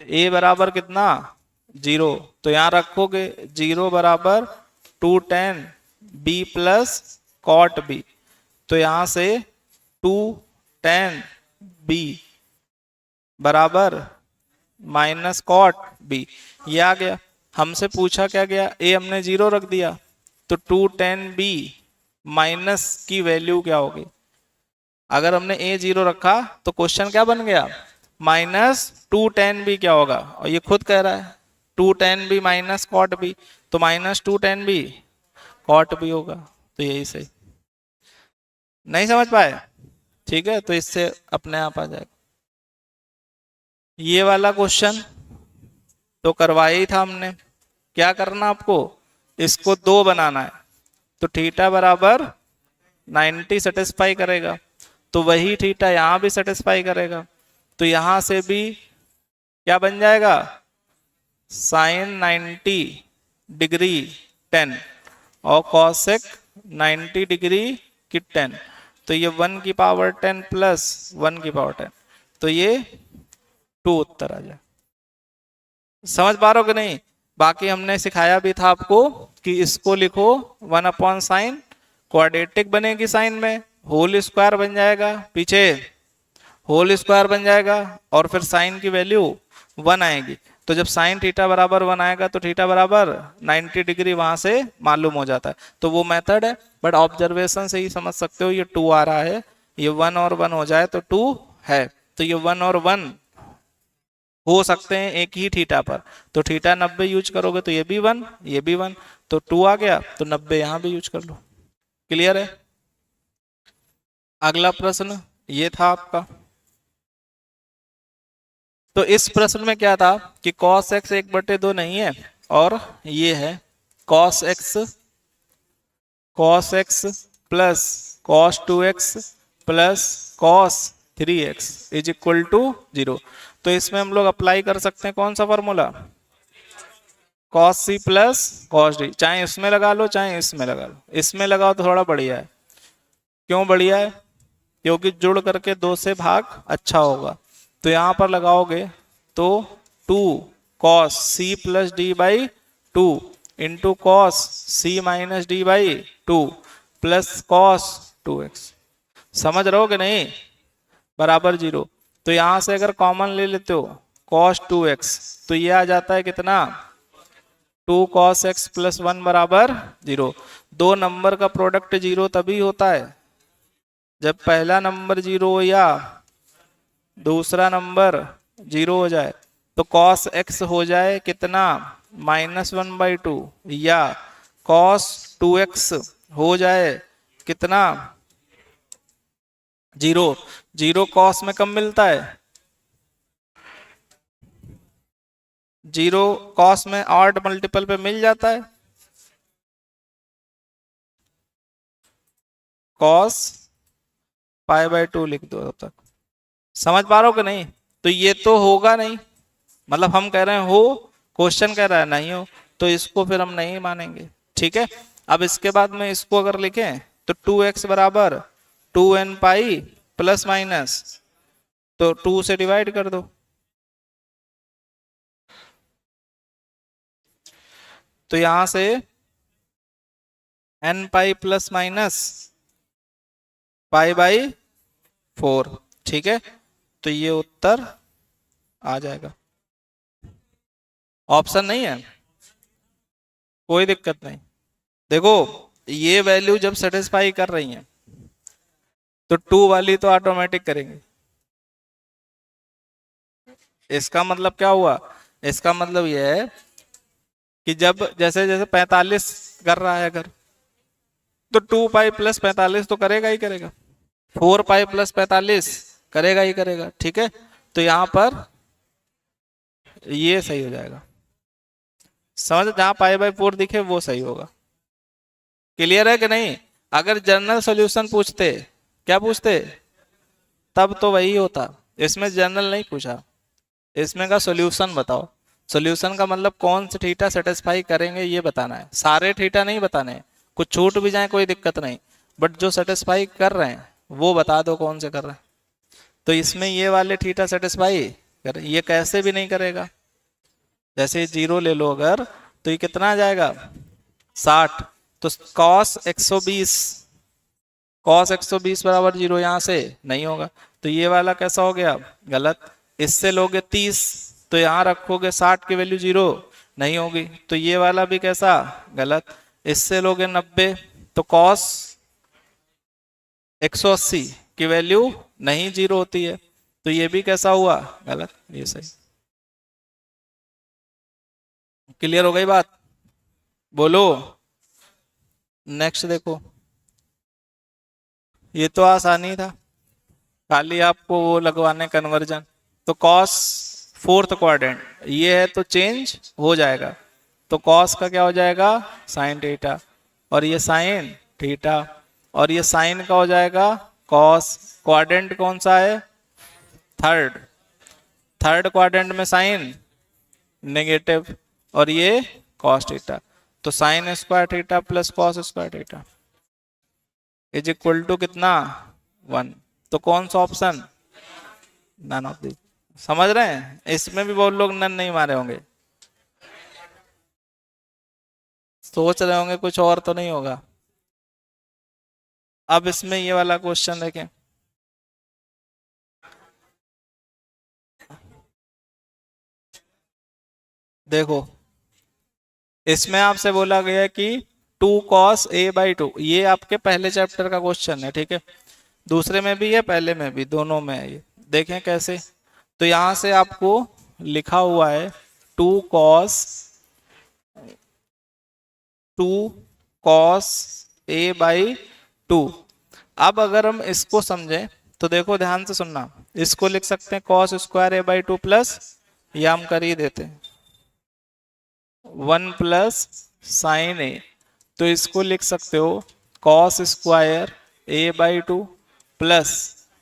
a बराबर कितना? 0, तो यहां रखोगे 0 बराबर 2 tan b plus cot b, तो यहां से 2 tan b बराबर माइनस कॉट b, ये आ गया। हमसे पूछा क्या गया? a हमने 0 रख दिया, तो 2 tan b माइनस की वैल्यू क्या होगी? अगर हमने a 0 रखा तो क्वेश्चन क्या बन गया? माइनस 2 tan b क्या होगा? और ये खुद कह रहा है 2 tan b minus cot b, तो minus 2 tan b cot b होगा। तो यही सही। नहीं समझ पाए? ठीक है, तो इससे अपने आप आ जाएगा। ये वाला क्वेश्चन तो करवाया ही था हमने। क्या करना आपको? इसको 2 बनाना है, तो थीटा बराबर 90 सेटिस्फाई करेगा, तो वही थीटा यहां भी सेटिस्फाई करेगा। तो यहां से भी क्या बन जाएगा? साइन 90 डिग्री 10 और कॉसेक 90 डिग्री की 10, तो ये 1 की पावर 10 प्लस 1 की पावर 10, तो ये 2 उत्तर आ जाए। समझ पा रहे हो कि नहीं? बाकी हमने सिखाया भी था आपको कि इसको लिखो 1 अपॉन साइन, क्वाड्रेटिक बनेगी साइन में, होल स्क्वायर बन जाएगा, पीछे होल स्क्वायर बन जाएगा, और फिर साइन की वैल्यू 1 आएगी। तो जब साइन थीटा बराबर 1 आएगा तो थीटा बराबर 90 डिग्री वहां से मालूम हो जाता है। तो वो मेथड है, बट ऑब्जर्वेशन से ही समझ सकते हो। ये 2 आ रहा है, ये 1 और 1 हो जाए तो 2 है, तो ये 1 और 1 हो सकते हैं एक ही थीटा पर। तो थीटा 90 यूज करोगे तो ये भी 1, ये भी 1, तो 2 आ गया, तो 90 यहां भी यूज कर लो। क्लियर है? अगला प्रश्न ये था आपका। तो इस प्रश्न में क्या था कि cos x 1/2 नहीं है, और ये है cos x plus cos 2x plus cos 3x is equal to 0। तो इसमें हम लोग अप्लाई कर सकते हैं कौन सा formula, cos c plus cos d। चाहे इसमें लगा लो चाहे इसमें लगा लो, इसमें लगाओ तो थोड़ा बढ़िया है। क्यों बढ़िया है, क्योंकि जुड़ करके 2 से भाग अच्छा होगा। तो यहां पर लगाओगे तो 2 cos c plus D by 2 into cos C minus D by 2 plus cos 2x। समझ रहे हो कि नहीं, बराबर 0। तो यहां से अगर कॉमन ले लेते हो cos 2x तो ये आ जाता है कितना, 2 cos x प्लस 1 बराबर 0। दो नंबर का प्रोडक्ट 0 तभी होता है जब पहला नंबर 0 हो या दूसरा नंबर 0 हो जाए। तो cos x हो जाए कितना, -1/2, या cos 2x हो जाए कितना, 0। 0 cos में कब मिलता है, 0 cos में ऑड मल्टीपल पे मिल जाता है, cos π/2 लिख दो तब तक। समझ पा रहे हो कि नहीं। तो ये तो होगा नहीं, मतलब हम कह रहे हैं हो, क्वेश्चन कह रहा है नहीं हो, तो इसको फिर हम नहीं मानेंगे। ठीक है, अब इसके बाद में इसको अगर लिखें तो 2x बराबर 2n पाई प्लस माइनस, तो 2 से डिवाइड कर दो। तो यहां से n पाई प्लस माइनस π/4। ठीक है, तो ये उत्तर आ जाएगा। ऑप्शन नहीं है, कोई दिक्कत नहीं। देखो ये वैल्यू जब सेटिस्फाई कर रही है तो 2 वाली तो ऑटोमेटिक करेंगे। इसका मतलब क्या हुआ, इसका मतलब यह है कि जब जैसे जैसे 45 कर रहा है अगर, तो 2 पाई प्लस 45 तो करेगा ही करेगा, 4 पाई प्लस 45 करेगा ही करेगा। ठीक है, तो यहां पर ये सही हो जाएगा। समझ, जहां π/4 दिखे वो सही होगा। क्लियर है कि नहीं। अगर जनरल सॉल्यूशन पूछते, क्या पूछते, तब तो वही होता। इसमें जनरल नहीं पूछा, इसमें का सॉल्यूशन बताओ। सॉल्यूशन का मतलब कौन से थीटा सेटिस्फाई करेंगे ये बताना है, सारे थीटा नहीं बताने हैं। कुछ छूट भी जाए कोई दिक्कत नहीं, बट जो सेटिस्फाई कर रहे हैं वो बता दो कौन से कर रहे हैं। तो इसमें ये वाले थीटा सेटिस्फाई कर, ये कैसे भी नहीं करेगा। जैसे 0 ले लो अगर, तो ये कितना आ जाएगा 60। तो cos 120, cos 120 बराबर 0 यहां से नहीं होगा। तो ये वाला कैसा हो गया, गलत। इससे लोगे 30, तो यहां रखोगे 60 की वैल्यू 0 नहीं होगी, तो ये वाला भी कैसा, गलत। इससे लोगे 90, तो cos 180 की वैल्यू नहीं 0 होती है, तो ये भी कैसा हुआ, गलत। ये सही। क्लियर हो गई बात, बोलो। नेक्स्ट देखो, ये तो आसानी था, खाली आपको वो लगवाने कन्वर्जन। तो cos फोर्थ क्वाड्रेंट ये है तो चेंज हो जाएगा। तो cos का क्या हो जाएगा, साइन थीटा, और ये साइन थीटा, और ये साइन का हो जाएगा cos। क्वाड्रेंट कौन सा है, थर्ड, थर्ड क्वाड्रेंट में साइन नेगेटिव, और ये cos थीटा। तो sine square theta plus cos square theta is equal to कितना, 1। तो कौन सा ऑप्शन, नन ऑफ दी। समझ रहे हैं, इसमें भी बहुत लोग नन नहीं मारे होंगे, सोच रहे होंगे कुछ और तो नहीं होगा। अब इसमें ये वाला क्वेश्चन देखें, देखो इसमें आपसे बोला गया कि 2 cos a/2, ये आपके पहले चैप्टर का क्वेश्चन है। ठीक है, दूसरे में भी है, पहले में भी, दोनों में है ये। देखें कैसे, तो यहां से आपको लिखा हुआ है 2 cos a/2, अब अगर हम इसको समझें तो देखो ध्यान से सुनना, इसको लिख सकते हैं cos square A by two plus, या हम कर ही देते हैं 1 प्लस साइन ए, तो इसको लिख सकते हो cos square A by two plus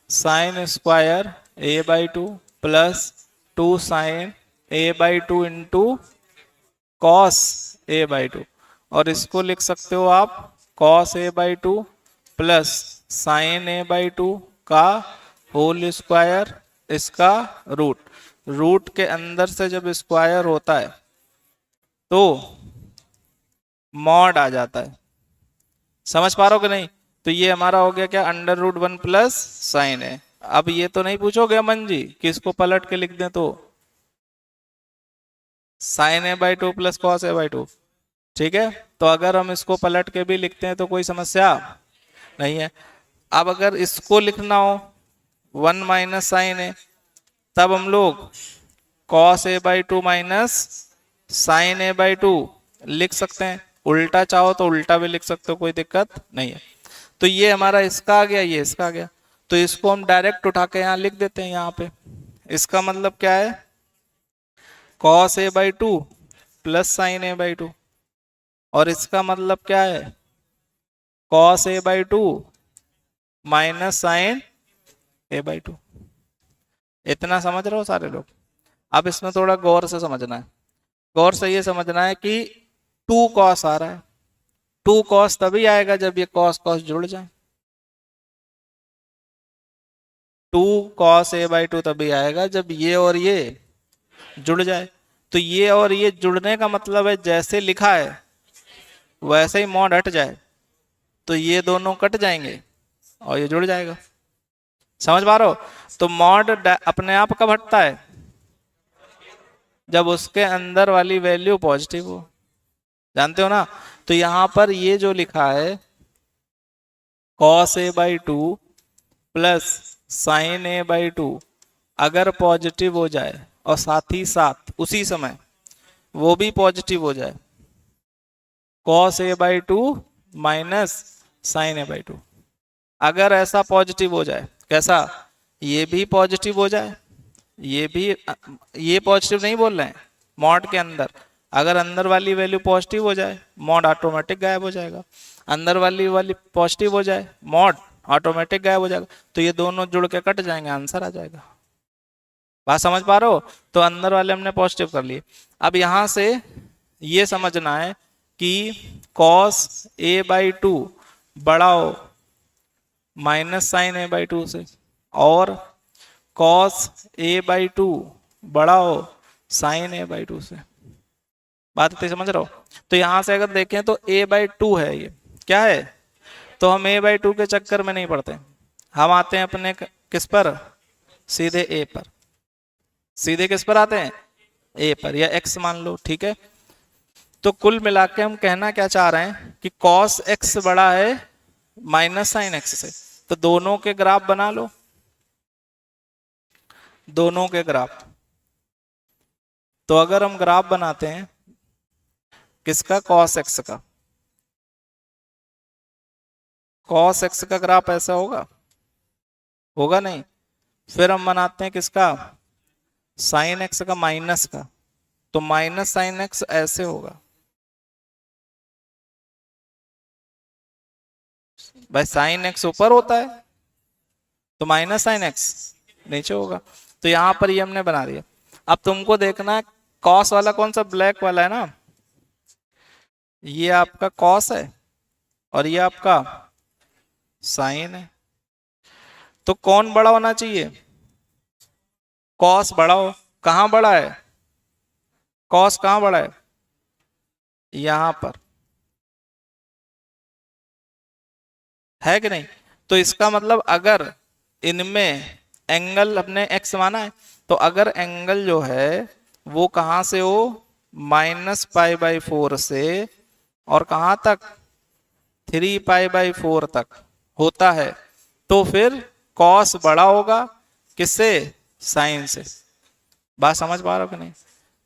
sine square A by two plus 2 sine A by two into cos A by two, और इसको लिख सकते हो आप cos A by two plus sine A by two का होल स्क्वायर, इसका root, root के अंदर से जब स्क्वायर होता है तो मॉड आ जाता है। समझ पा रहे हो कि नहीं? तो ये हमारा हो गया क्या, अंडर रूट 1 प्लस साइन है। अब ये तो नहीं पूछोगे अमन जी कि इसको पलट के लिख दें तो sine A by two plus cos A by two, ठीक है। तो अगर हम इसको पलट के भी लिखते हैं तो कोई समस्या नहीं है। अब अगर इसको लिखना हो 1 माइनस साइन ए, तब हम लोग cos A by two minus sine A by two लिख सकते हैं। उल्टा चाहो तो उल्टा भी लिख सकते हो, कोई दिक्कत नहीं है। तो ये हमारा इसका आ गया, ये इसका आ गया, तो इसको हम डायरेक्ट उठा के यहाँ लिख देते हैं। यहाँ पे इसका मतलब क्या है, cos A by two plus sine A by two, और इसका मतलब क्या है, cos A by two minus sine A by two. इतना समझ रहे हो सारे लोग? अब इसमें थोड़ा गौर से समझना है। गौर से ये समझना है कि 2 कॉस आ रहा है, 2 कॉस तभी आएगा जब ये कॉस कॉस जुड़ जाए। 2 कॉस ए बाई टू तभी आएगा जब ये और ये जुड़ जाए। तो ये और ये जुड़ने का मतलब है जैसे लिखा है वैसे ही मॉड हट जाए, तो ये दोनों कट जाएंगे और ये जुड़ जाएगा। समझ पा रहे हो? तो मॉड अपने आप कब हटता है, जब उसके अंदर वाली वैल्यू पॉजिटिव हो। जानते हो ना? तो यहां पर ये जो लिखा है cos A by two plus sine A by two, अगर पॉजिटिव हो जाए और साथ ही साथ उसी समय वो भी पॉजिटिव हो जाए, cos A by two minus sine A by two, अगर ऐसा पॉजिटिव हो जाए, कैसा, ये भी पॉजिटिव हो जाए, ये भी, ये पॉजिटिव नहीं बोल रहे हैं, मॉड के अंदर अगर अंदर वाली वैल्यू पॉजिटिव हो जाए मॉड ऑटोमेटिक गायब हो जाएगा, अंदर वाली पॉजिटिव हो जाए मॉड ऑटोमेटिक गायब हो जाएगा। तो ये दोनों जुड़ के कट जाएंगे, आंसर आ जाएगा। बात समझ पा रहे हो? तो अंदर वाले हमने पॉजिटिव कर लिए। अब यहां से ये समझना है कि कॉस ए बाई टू बड़ा हो minus sine A by two से, और कॉस ए बाई टू बड़ा हो साइन ए बाई टू से। बात इतनी समझ रहे हो? तो यहां से अगर देखें तो ए बाई टू है, ये क्या है, तो हम ए बाई टू के चक्कर में नहीं पड़ते, हम आते हैं अपने किस पर, सीधे ए पर। सीधे किस पर आते हैं, ए पर, या एक्स मान लो, ठीक है। तो कुल मिला के हम कहना क्या चाह रहे हैं कि कॉस एक्स बड़ा है माइनस साइन एक्स से, तो दोनों के ग्राफ बना लो, दोनों के ग्राफ। तो अगर हम ग्राफ बनाते हैं किसका, कॉस एक्स का, कॉस एक्स का ग्राफ ऐसा होगा, होगा नहीं। फिर हम बनाते हैं किसका, साइन एक्स का, माइनस का, तो माइनस साइन एक्स ऐसे होगा। भाई साइन एक्स ऊपर होता है तो माइनस साइन एक्स नीचे होगा। तो यहां पर ये हमने बना दिया। अब तुमको देखना है कॉस वाला कौन सा, ब्लैक वाला है ना, ये आपका कॉस है और ये आपका साइन है। तो कौन बड़ा होना चाहिए, कॉस बड़ा हो। कहां बड़ा है, कॉस कहां बड़ा है, यहां पर, है कि नहीं? तो इसका मतलब अगर इनमें एंगल अपने एक्स माना है, तो अगर एंगल जो है वो कहां से हो, माइनस पाई बाई 4 से और कहां तक, 3 पाई बाई 4 तक होता है, तो फिर कॉस बड़ा होगा किससे, साइन से। बात समझ पा रहे हो कि नहीं?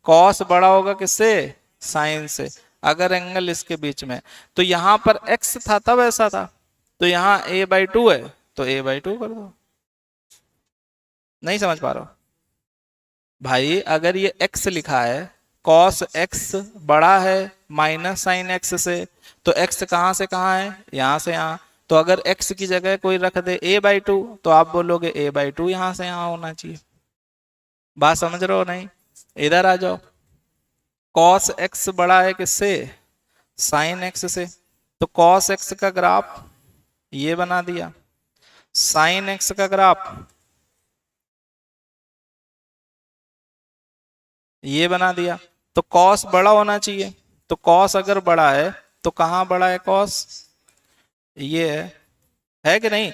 कॉस बड़ा होगा किससे, साइन से, अगर एंगल इसके बीच में। तो यहां पर एक्स था तब ऐसा था, तो यहाँ a/2 है तो a/2 कर दो। नहीं समझ पा रहा हो भाई? अगर ये x लिखा है, cos x बड़ा है माइनस साइन x से, तो x कहाँ से कहाँ है? यहाँ से यहाँ। तो अगर x की जगह कोई रख दे a/2 तो आप बोलोगे a/2 यहाँ से यहाँ होना चाहिए। बात समझ रहे हो नहीं? इधर आ जाओ। cos x बड़ा है किससे? साइन x से। तो cos x का ग्राफ ये बना दिया, साइन x का ग्राफ ये बना दिया। तो cos बड़ा होना चाहिए। तो cos अगर बड़ा है तो कहाँ बड़ा है cos? ये है कि नहीं?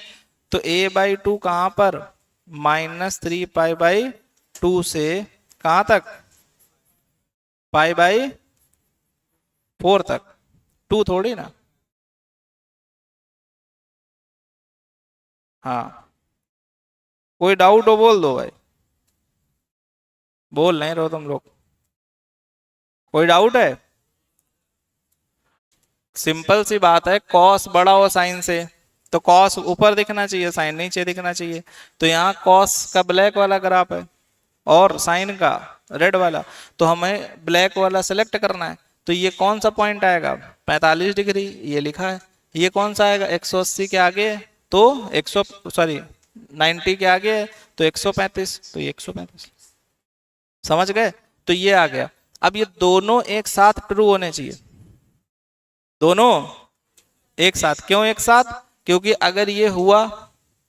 तो a/2 कहाँ पर? -3π/2 से कहाँ तक? π/4 तक। 2 थोड़ी ना। हाँ, कोई डाउट हो बोल दो भाई। बोल नहीं रहो तुम लोग। कोई डाउट है? सिंपल सी बात है, कॉस बड़ा हो साइन से तो कॉस ऊपर दिखना चाहिए, साइन नीचे दिखना चाहिए। तो यहाँ कॉस का ब्लैक वाला ग्राफ है और साइन का रेड वाला, तो हमें ब्लैक वाला सेलेक्ट करना है। तो ये कौन सा पॉइंट आएगा? 45 डिग्री, ये लिखा है। ये कौन सा आएगा? 180 के आगे है तो 90 के आगे है तो 135, तो ये 135। समझ गए? तो ये आ गया। अब ये दोनों एक साथ ट्रू होने चाहिए, दोनों एक साथ। क्यों एक साथ? क्योंकि अगर ये हुआ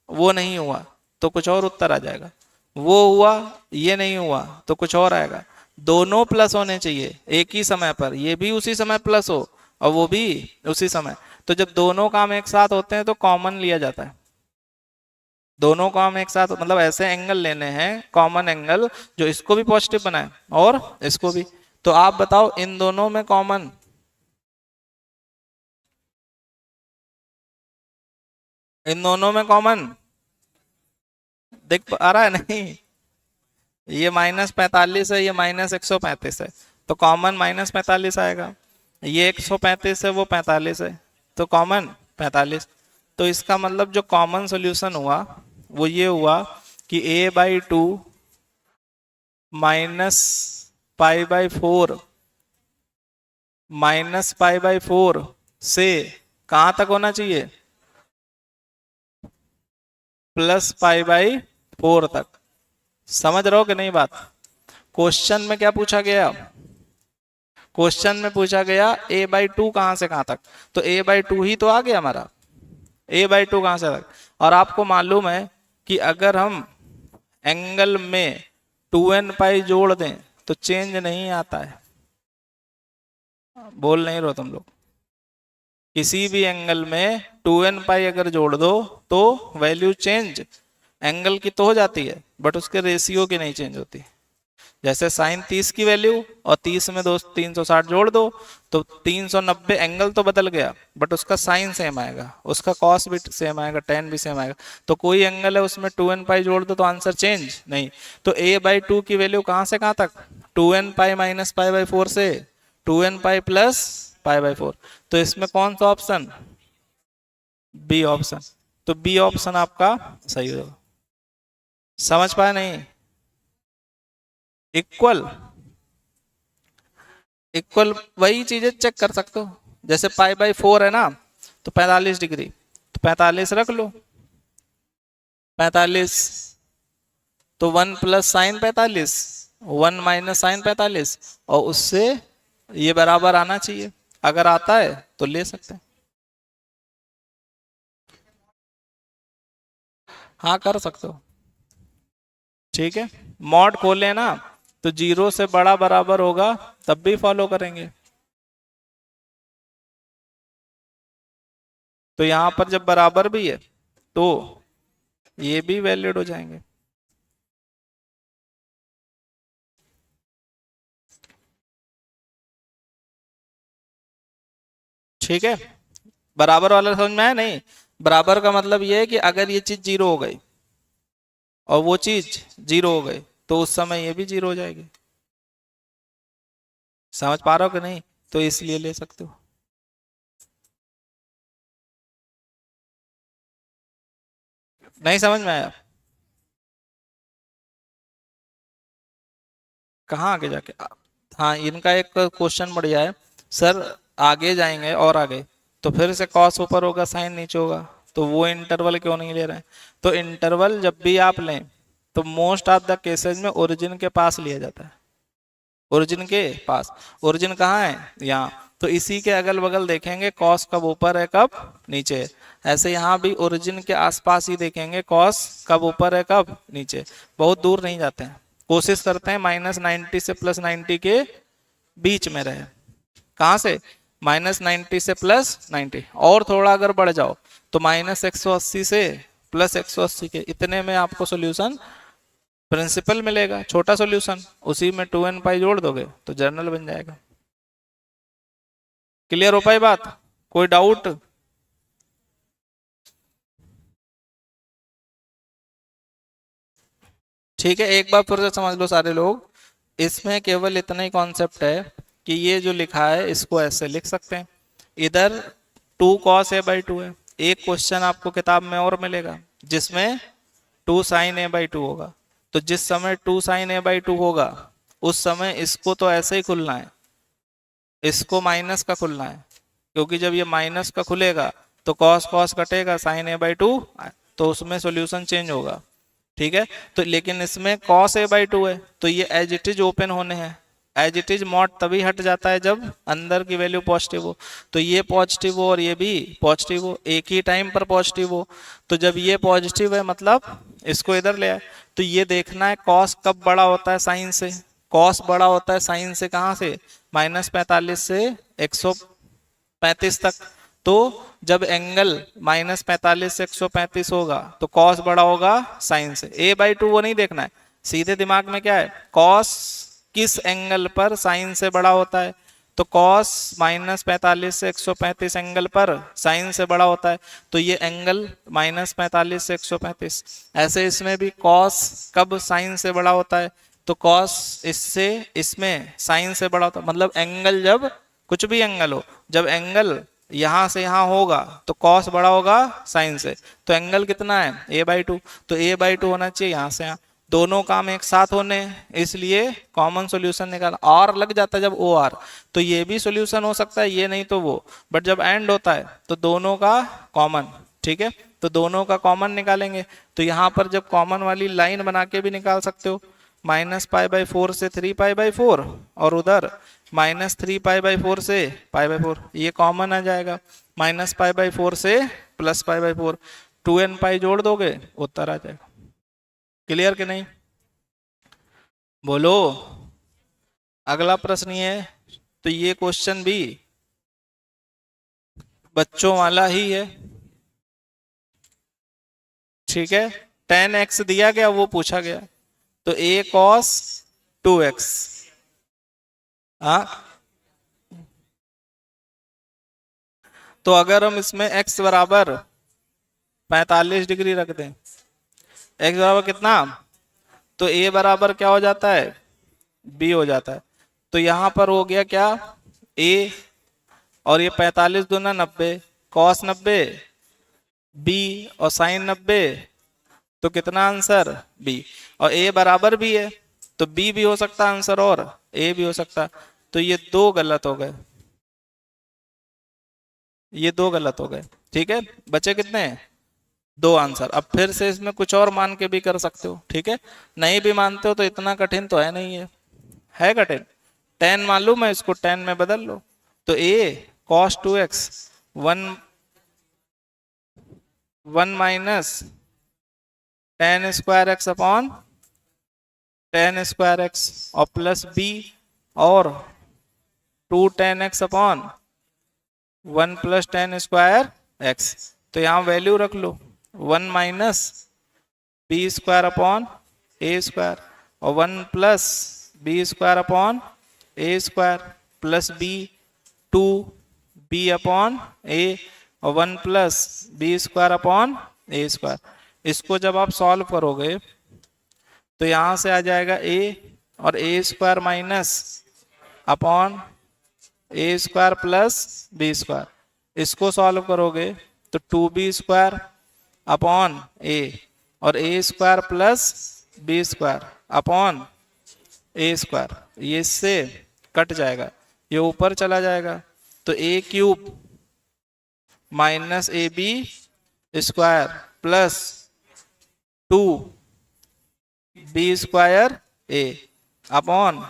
वो नहीं हुआ तो कुछ और उत्तर आ जाएगा, वो हुआ ये नहीं हुआ तो कुछ और आएगा। दोनों प्लस होने चाहिए एक ही समय पर, ये भी उसी समय प्लस हो और वो भी उसी समय। तो जब दोनों काम एक साथ होते हैं तो कॉमन लिया जाता है। दोनों काम एक साथ मतलब ऐसे एंगल लेने हैं, कॉमन एंगल, जो इसको भी पॉजिटिव बनाए और इसको भी। तो आप बताओ इन दोनों में कॉमन, इन दोनों में कॉमन देख पा रहा है नहीं? ये -45 है, ये -135 है, तो कॉमन -45 आएगा। ये 135 है, वो 45 है, तो कॉमन 45। तो इसका मतलब जो कॉमन सोल्यूशन हुआ वो ये हुआ कि a/2 -π/4 -π/4 से कहाँ तक होना चाहिए? +π/4 तक। समझ रहे हो कि नहीं बात? क्वेश्चन में क्या पूछा गया? क्वेश्चन में पूछा गया a/2 कहां से कहां तक, तो a/2 ही तो आ गया हमारा। a/2 कहां से तक? और आपको मालूम है कि अगर हम एंगल में 2n π जोड़ दें तो चेंज नहीं आता है। बोल नहीं रहो तुम लोग? किसी भी एंगल में 2n π अगर जोड़ दो तो वैल्यू चेंज एंगल की तो हो जाती है, बट उसके रेशियो की नहीं चेंज होती। जैसे साइन 30 की वैल्यू और 30 में 360 जोड़ दो तो 390 एंगल तो बदल गया, बट उसका साइन सेम आएगा, उसका कॉस भी सेम आएगा, टेन भी सेम आएगा। तो कोई एंगल है उसमें 2n π जोड़ दो तो आंसर चेंज नहीं। तो a/2 की वैल्यू कहां से कहां तक? 2n π - π/4 से 2n π + π/4। तो इसमें कौन सा ऑप्शन? B option. तो बी ऑप्शन आपका सही होगा। समझ पाए नहीं? इक्वल, इक्वल वही चीजें चेक कर सकते हो। जैसे π/4 है ना, तो 45 डिग्री, तो 45 रख लो। 45 तो 1 + sin 45, 1 - sin 45, और उससे ये बराबर आना चाहिए। अगर आता है तो ले सकते हैं। हाँ कर सकते हो। ठीक है, मॉड खोले ना तो 0 से बड़ा बराबर होगा तब भी फॉलो करेंगे। तो यहां पर जब बराबर भी है तो ये भी वैलिड हो जाएंगे। ठीक है, बराबर वाला समझ में आया नहीं? बराबर का मतलब ये है कि अगर ये चीज 0 हो गई और वो चीज 0 हो गई तो उस समय ये भी 0 हो जाएगी। समझ पा रहे हो कि नहीं? तो इसलिए ले सकते हो। नहीं समझ में आया? कहाँ आगे जाके हाँ, इनका एक क्वेश्चन बढ़िया है सर। आगे जाएंगे और आगे तो फिर से कॉस ऊपर होगा साइन नीचे होगा, तो वो इंटरवल क्यों नहीं ले रहे हैं? तो इंटरवल जब भी आप लें तो मोस्ट ऑफ द केसेस में ओरिजिन के पास लिया जाता है। ओरिजिन के पास। ओरिजिन कहाँ है? यहाँ। तो इसी के अगल बगल देखेंगे कॉस कब ऊपर है कब नीचे है। ऐसे यहाँ भी ओरिजिन के आसपास ही देखेंगे कॉस कब ऊपर है कब नीचे। बहुत दूर नहीं जाते हैं, कोशिश करते हैं -90 से +90 के बीच में रहे। कहाँ से? -90 से +90। और थोड़ा अगर बढ़ जाओ तो -180 से +180 के, इतने में आपको सोल्यूशन प्रिंसिपल मिलेगा, छोटा सॉल्यूशन। उसी में 2n पाई जोड़ दोगे तो जर्नल बन जाएगा। क्लियर हो पाई बात? कोई डाउट? ठीक है, एक बार फिर से समझ लो सारे लोग। इसमें केवल इतना ही कॉन्सेप्ट है कि ये जो लिखा है इसको ऐसे लिख सकते हैं। इधर 2 cos a/2 है। एक क्वेश्चन आपको किताब में और मिलेगा जिसमें 2 sin a/2 होगा। तो जिस समय 2 sin a/2 होगा उस समय इसको तो ऐसे ही खुलना है, इसको माइनस का खुलना है, क्योंकि जब ये माइनस का खुलेगा तो कॉस कॉस कटेगा sin a/2, तो उसमें सॉल्यूशन चेंज होगा। ठीक है, तो लेकिन इसमें cos a/2 है तो ये एज इट इज ओपन होने हैं। एज इट इज मॉड तभी हट जाता है जब अंदर की वैल्यू पॉजिटिव हो। तो ये पॉजिटिव हो और ये भी पॉजिटिव हो, एक ही टाइम पर पॉजिटिव हो। तो जब ये पॉजिटिव है मतलब इसको इधर ले आए। तो ये देखना है कॉस कब बड़ा होता है साइन से। कॉस बड़ा होता है साइन से कहाँ से? -45 से 135 तक। तो जब एंगल -45 से 135 होगा तो कॉस बड़ा होगा साइन से। a/2 वो नहीं देखना है, सीधे दिमाग में क्या है, कॉस किस एंगल पर साइन से बड़ा होता है। तो कॉस -45 से 135 एंगल पर साइन से बड़ा होता है। तो ये एंगल -45 से 135। ऐसे इसमें भी कॉस कब साइन से बड़ा होता है? तो कॉस इससे इसमें साइन से बड़ा होता है। मतलब एंगल जब कुछ भी एंगल हो, जब एंगल यहां से यहां होगा तो कॉस बड़ा होगा साइन से। तो एंगल कितना है? a/2। तो a/2 होना चाहिए यहां से यहां। दोनों काम एक साथ होने, इसलिए कॉमन सॉल्यूशन निकाला। और लग जाता है जब ओ आर तो ये भी सॉल्यूशन हो सकता है, ये नहीं तो वो। बट जब एंड होता है तो दोनों का कॉमन। ठीक है, तो दोनों का कॉमन निकालेंगे। तो यहाँ पर जब कॉमन वाली लाइन बना के भी निकाल सकते हो, -π/4 से 3π/4, और उधर -3π/4 से π/4, ये कॉमन आ जाएगा। -π/4 से +π/4, 2n पाई जोड़ दोगे उत्तर आ जाएगा। क्लियर कि नहीं? बोलो। अगला प्रश्न ये है, तो ये क्वेश्चन भी बच्चों वाला ही है। ठीक है, tan x दिया गया, वो पूछा गया। तो a cos 2x, हाँ, तो अगर हम इसमें x बराबर 45 डिग्री रख दें, x बराबर कितना, तो a बराबर क्या हो जाता है? b हो जाता है। तो यहां पर हो गया क्या, a, और ये 45 दूना 90, cos 90, b और sin 90, तो कितना आंसर? b। और a बराबर भी है तो b भी हो सकता है आंसर और a भी हो सकता। तो ये दो गलत हो गए, ये दो गलत हो गए। ठीक है, बचे कितने? दो आंसर। अब फिर से इसमें कुछ और मान के भी कर सकते हो। ठीक है, नहीं भी मानते हो तो इतना कठिन तो है नहीं है कठिन? 10 मालूम है, इसको 10 में बदल लो। तो a cos 2x 1 minus tan² x और प्लस b और 2 tan x अपॉन 1 + tan²x। तो यहाँ वैल्यू रख लो, 1 माइनस b² अपॉन a² और 1 + b² upon a² plus b 2b upon a और 1 + b² अपॉन a²। इसको जब आप सॉल्व करोगे तो यहां से आ जाएगा a और a² minus upon a² plus b²। इसको सॉल्व करोगे तो 2b² अपॉन a और A square plus B square upon A square, ये इससे कट जाएगा, ये ऊपर चला जाएगा, तो A cube minus A B square plus 2b square A upon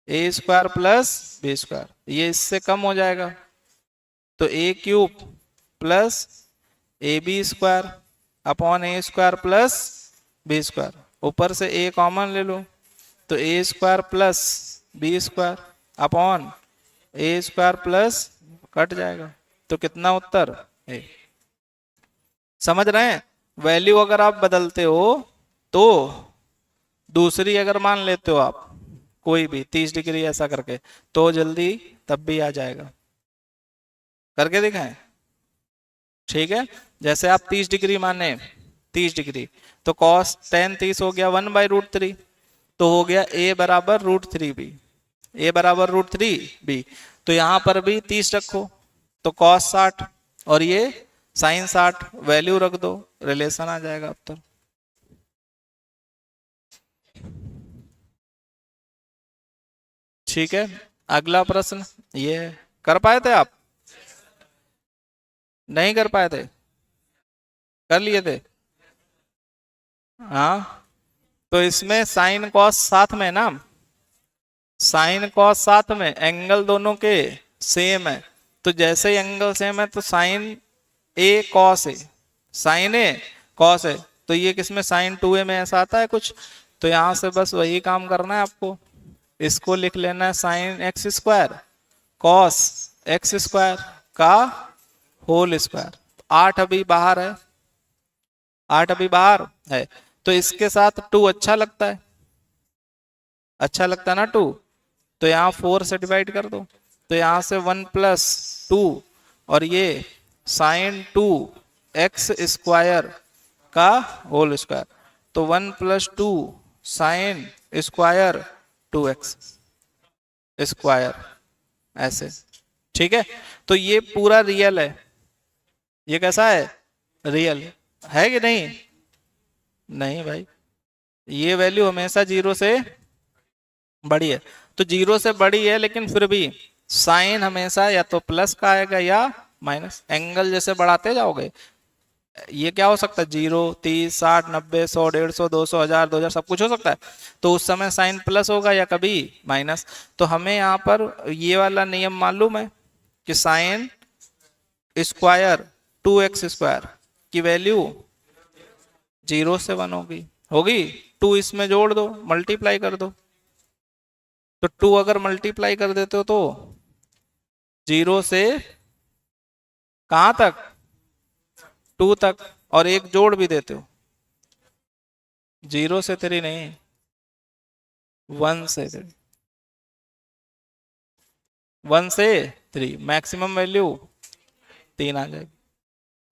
A square plus B square, ये इससे कम हो जाएगा, तो A cube plus A B square upon A square plus B square, ऊपर से ए कॉमन ले लो, तो A square plus B square upon A square plus, cut जाएगा, तो कितना उत्तर ए। समझ रहे हैं? वैल्यू अगर आप बदलते हो तो दूसरी अगर मान लेते हो आप कोई भी 30 डिग्री ऐसा करके, तो जल्दी तब भी आ जाएगा। करके दिखाएं? ठीक है, जैसे आप 30 डिग्री माने 30 डिग्री, तो cos tan 30 हो गया 1/√3, तो हो गया a बराबर √3b, a बराबर √3b, तो यहां पर भी 30 रखो, तो cos 60 और ये sin 60, वैल्यू रख दो, रिलेशन आ जाएगा उत्तर। ठीक है, अगला प्रश्न ये है, कर पाए थे आप? नहीं कर पाए थे? कर लिए थे? हाँ, तो इसमें साइन कॉस साथ में ना, साइन कॉस साथ में, एंगल दोनों के सेम है, तो जैसे ही एंगल सेम है तो sine A cos A, sign A cos A, तो ये किसमें साइन 2a में ऐसा आता है कुछ, तो यहां से बस वही काम करना है आपको, इसको लिख लेना है sine x square cos x square का होल स्क्वायर। 8 अभी बाहर है, 8 अभी बाहर है, तो इसके साथ 2 अच्छा लगता है, अच्छा लगता है ना 2, तो यहाँ 4 से डिवाइड कर दो, तो यहाँ से 1 + 2 और ये साइन 2 एक्स स्क्वायर का होल स्क्वायर, तो 1 + 2 साइन स्क्वायर 2x स्क्वायर, ऐसे। ठीक है, तो ये पूरा रियल है, ये कैसा है? रियल है कि नहीं? नहीं भाई, ये वैल्यू हमेशा 0 से बड़ी है, तो 0 से बड़ी है, लेकिन फिर भी साइन हमेशा या तो प्लस का आएगा या माइनस, एंगल जैसे बढ़ाते जाओगे, ये क्या हो सकता है 0, 30, 60, 90, 100, 150, 200, 1000, 2000 सब कुछ हो सकता है, तो उस समय साइन प्लस होगा या कभी माइनस, तो हमें यहाँ पर ये वाला नियम मालूम है कि साइन स्क्वायर 2x स्क्वायर की वैल्यू 0 से 1 होगी, 2 इसमें जोड़ दो, मल्टीप्लाई कर दो, तो 2 अगर मल्टीप्लाई कर देते हो तो 0 से कहां तक? 2 तक, और एक जोड़ भी देते हो, 0 से 3 नहीं, 1 से 3, 1 से 3, मैक्सिमम वैल्यू 3 आ जाएगी।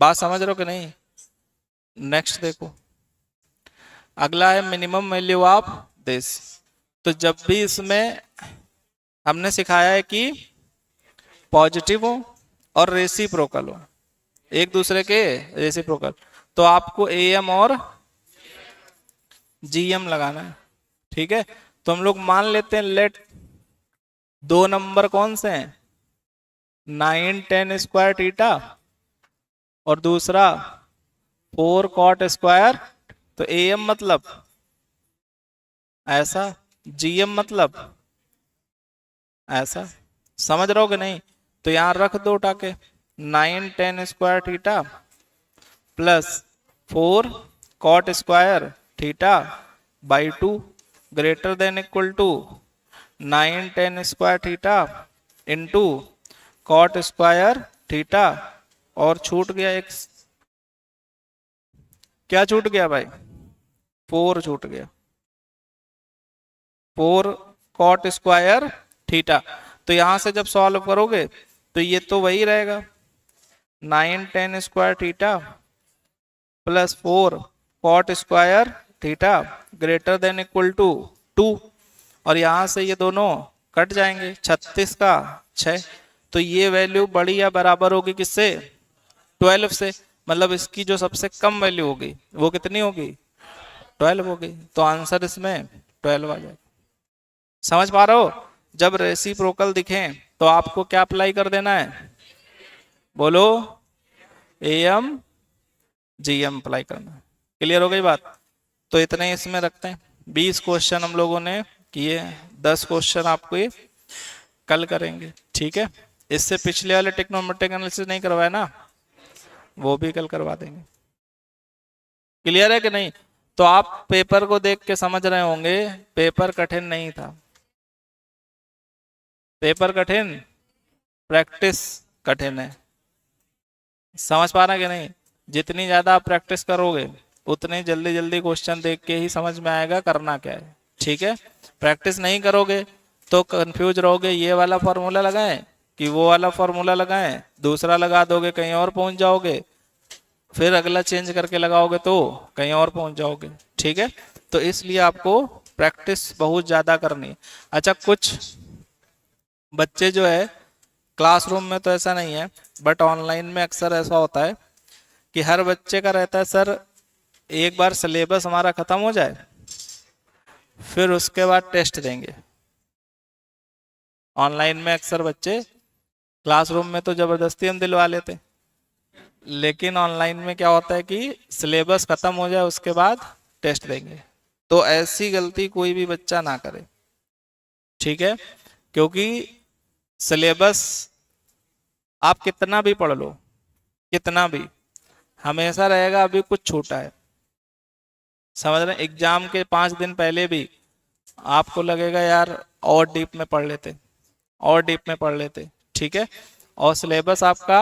बात समझ रहे हो कि नहीं? नेक्स्ट देखो, अगला है मिनिमम वैल्यू ऑफ दिस, तो जब भी इसमें हमने सिखाया है कि पॉजिटिव हो और रेसिप्रोकल हो, एक दूसरे के रेसिप्रोकल, तो आपको AM और GM लगाना है। ठीक है, तो हम लोग मान लेते हैं, लेट 2 नंबर कौन से हैं, 9 tan स्क्वायर थीटा और दूसरा 4 cot स्क्वायर, तो AM मतलब ऐसा, GM मतलब ऐसा, समझ रहे हो कि नहीं? तो यहां रख दो उठा के, 9 tan square theta plus 4 cot square theta by 2 greater than equal to 9 tan square theta into cot square theta, और छूट गया x, क्या छूट गया भाई? 4 छूट गया, 4 cot स्क्वायर थीटा, तो यहां से जब सॉल्व करोगे तो ये तो वही रहेगा, 9 tan square theta plus 4 cot square theta greater than equal to 2, और यहां से ये दोनों कट जाएंगे, 36 का 6, तो ये वैल्यू बड़ी या बराबर होगी किससे? 12 से। मतलब इसकी जो सबसे कम वैल्यू होगी वो कितनी होगी, 12 होगी। तो आंसर इसमें 12 आ जाएगा। समझ पा रहे हो? जब रेसिप्रोकल दिखे तो आपको क्या अप्लाई कर देना है, बोलो, एम जी एम अप्लाई करना है। क्लियर हो गई बात? तो इतने ही इसमें रखते हैं। 20 क्वेश्चन हम लोगों ने किए, 10 क्वेश्चन आपको ये कल करेंगे, ठीक है। इससे पिछले वाले टेक्नोमेट्रिक एनालिसिस नहीं करवाया ना, वो भी कल करवा देंगे। क्लियर है कि नहीं? तो आप पेपर को देख के समझ रहे होंगे पेपर कठिन नहीं था। पेपर कठिन, प्रैक्टिस कठिन है। समझ पा रहे हैं कि नहीं? जितनी ज्यादा आप प्रैक्टिस करोगे उतने जल्दी जल्दी क्वेश्चन देख के ही समझ में आएगा करना क्या है, ठीक है। प्रैक्टिस नहीं करोगे तो कंफ्यूज रहोगे, ये वाला फॉर्मूला लगाएं कि वो वाला फॉर्मूला लगाएं, दूसरा लगा दोगे कहीं और पहुंच जाओगे, फिर अगला चेंज करके लगाओगे तो कहीं और पहुंच जाओगे, ठीक है। तो इसलिए आपको प्रैक्टिस बहुत ज्यादा करनी है। अच्छा, कुछ बच्चे जो है क्लासरूम में तो ऐसा नहीं है, बट ऑनलाइन में अक्सर ऐसा होता है कि हर बच्चे का रहता है सर एक बार सिलेबस हमारा खत्म हो जाए फिर उसके बाद टेस्ट देंगे। ऑनलाइन में अक्सर बच्चे, क्लासरूम में तो जबरदस्ती हम दिलवा लेते, लेकिन ऑनलाइन में क्या होता है कि सिलेबस खत्म हो जाए उसके बाद टेस्ट देंगे। तो ऐसी गलती कोई भी बच्चा ना करे, ठीक है। क्योंकि सिलेबस आप कितना भी पढ़ लो, कितना भी, हमेशा रहेगा अभी कुछ छूटा है। समझ रहे? एग्जाम के 5 दिन पहले भी आपको लगेगा यार और डीप में पढ़ लेते, और डीप में पढ़ लेते, ठीक है। और सिलेबस आपका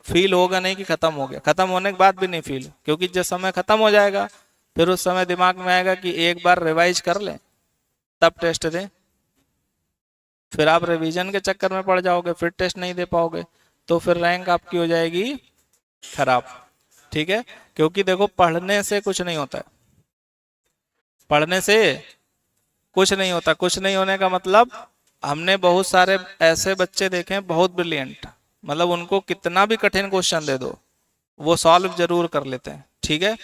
फील होगा नहीं कि खत्म हो गया, खत्म होने के बाद भी नहीं फील, क्योंकि जिस समय खत्म हो जाएगा फिर उस समय दिमाग में आएगा कि एक बार रिवाइज कर लें तब टेस्ट दें। फिर आप रिवीजन के चक्कर में पड़ जाओगे, फिर टेस्ट नहीं दे पाओगे, तो फिर रैंक आपकी हो जाएगी खराब, ठीक है। क्योंकि देखो पढ़ने से कुछ नहीं होता है, पढ़ने से कुछ नहीं होता। कुछ नहीं होने का मतलब हमने बहुत सारे ऐसे बच्चे देखे हैं बहुत ब्रिलियंट, मतलब उनको कितना भी कठिन क्वेश्चन दे दो वो सॉल्व जरूर कर लेते हैं, ठीक है,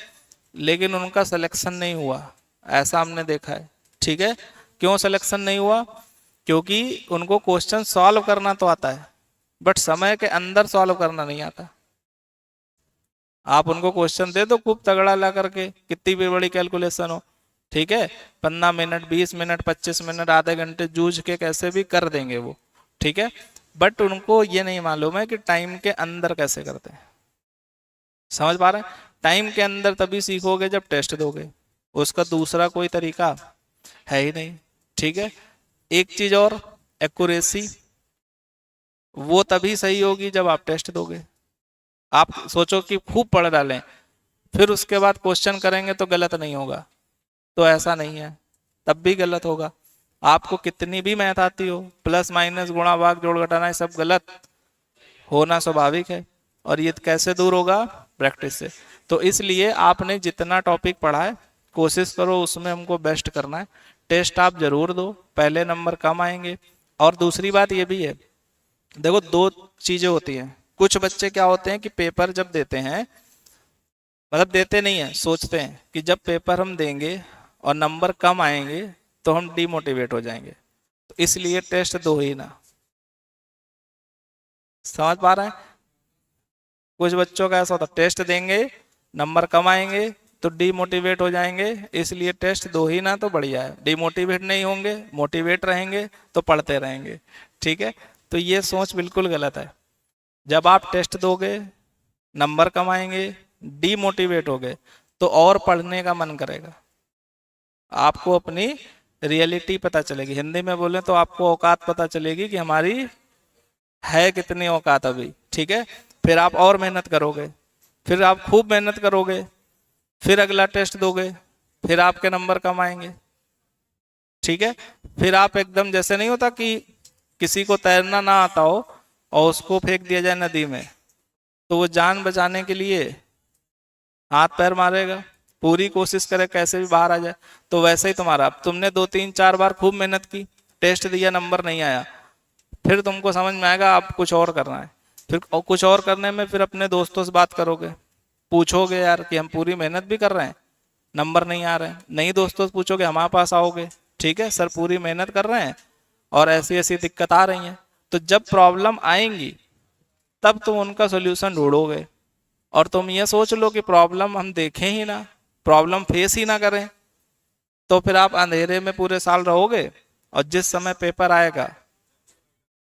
लेकिन उनका सिलेक्शन नहीं हुआ, ऐसा हमने देखा है, ठीक है। क्यों सिलेक्शन नहीं हुआ? क्योंकि उनको क्वेश्चन सॉल्व करना तो आता है बट समय के अंदर सॉल्व करना नहीं आता। आप उनको क्वेश्चन दे दो खूब तगड़ा ला करके, कितनी भी बड़ी कैलकुलेशन हो, ठीक है, 15 मिनट 20 मिनट 25 मिनट आधे घंटे जूझ के कैसे भी कर देंगे वो, ठीक है। बट उनको ये नहीं मालूम है कि टाइम के अंदर कैसे करते हैं। समझ पा रहे हैं? टाइम के अंदर तभी सीखोगे जब टेस्ट दोगे, उसका दूसरा कोई तरीका है ही नहीं, ठीक है। एक चीज और, एक्यूरेसी वो तभी सही होगी जब आप टेस्ट दोगे। आप सोचो कि खूब पढ़ डालें फिर उसके बाद क्वेश्चन करेंगे तो गलत नहीं होगा, तो ऐसा नहीं है, तब भी गलत होगा। आपको कितनी भी मैथ आती हो, प्लस माइनस गुणा भाग जोड़ घटाना ये सब गलत होना स्वाभाविक है, और ये कैसे दूर होगा? प्रैक्टिस से। तो इसलिए आपने जितना टॉपिक पढ़ा है कोशिश करो उसमें हमको बेस्ट करना है। टेस्ट आप जरूर दो, पहले नंबर कम आएंगे। और दूसरी बात ये भी है, देखो 2 चीजें होती हैं। कुछ बच्चे क्या होते हैं कि पेपर जब देते हैं, मतलब देते नहीं है, सोचते हैं कि जब पेपर हम देंगे और नंबर कम आएंगे तो हम डिमोटिवेट हो जाएंगे, तो इसलिए टेस्ट दो ही ना। समझ पा रहे हैं? कुछ बच्चों का ऐसा होता है टेस्ट देंगे नंबर कम आएंगे तो डिमोटिवेट हो जाएंगे, इसलिए टेस्ट दो ही ना तो बढ़िया है। डिमोटिवेट नहीं होंगे, मोटिवेट रहेंगे तो पढ़ते रहेंगे, ठीक है। तो ये सोच बिल्कुल गलत है। जब आप टेस्ट दोगे नंबर कम आएंगे, डिमोटिवेट हो गए तो और पढ़ने का मन करेगा, आपको अपनी रियलिटी पता चलेगी। हिंदी में बोले तो आपको औकात पता चलेगी कि हमारी है कितनी औकात अभी, ठीक है। फिर आप और मेहनत करोगे, फिर आप खूब मेहनत करोगे, फिर अगला टेस्ट दोगे, फिर आपके नंबर कम आएंगे, ठीक है। फिर आप एकदम, जैसे नहीं होता कि किसी को तैरना ना आता हो और उसको फेंक दिया जाए नदी में, तो वो जान बचाने के लिए हाथ पैर मारेगा, पूरी कोशिश करे कैसे भी बाहर आ जाए। तो वैसे ही तुम्हारा, तुमने 2 3 4 बार खूब मेहनत की, टेस्ट दिया नंबर नहीं आया, फिर तुमको समझ में आएगा आप कुछ और करना है। फिर और कुछ और करने में फिर अपने दोस्तों से बात करोगे, पूछोगे यार कि हम पूरी मेहनत भी कर रहे हैं, नंबर नहीं आ रहे हैं। नहीं दोस्तों से पूछोगे, हमारे पास आओगे, ठीक है सर पूरी मेहनत कर रहे हैं और ऐसी ऐसी दिक्कत आ रही है। तो जब प्रॉब्लम आएंगी तब तुम उनका सोल्यूशन ढूंढोगे। और तुम ये सोच लो कि प्रॉब्लम हम देखें ही ना, प्रॉब्लम फेस ही ना करें, तो फिर आप अंधेरे में पूरे साल रहोगे और जिस समय पेपर आएगा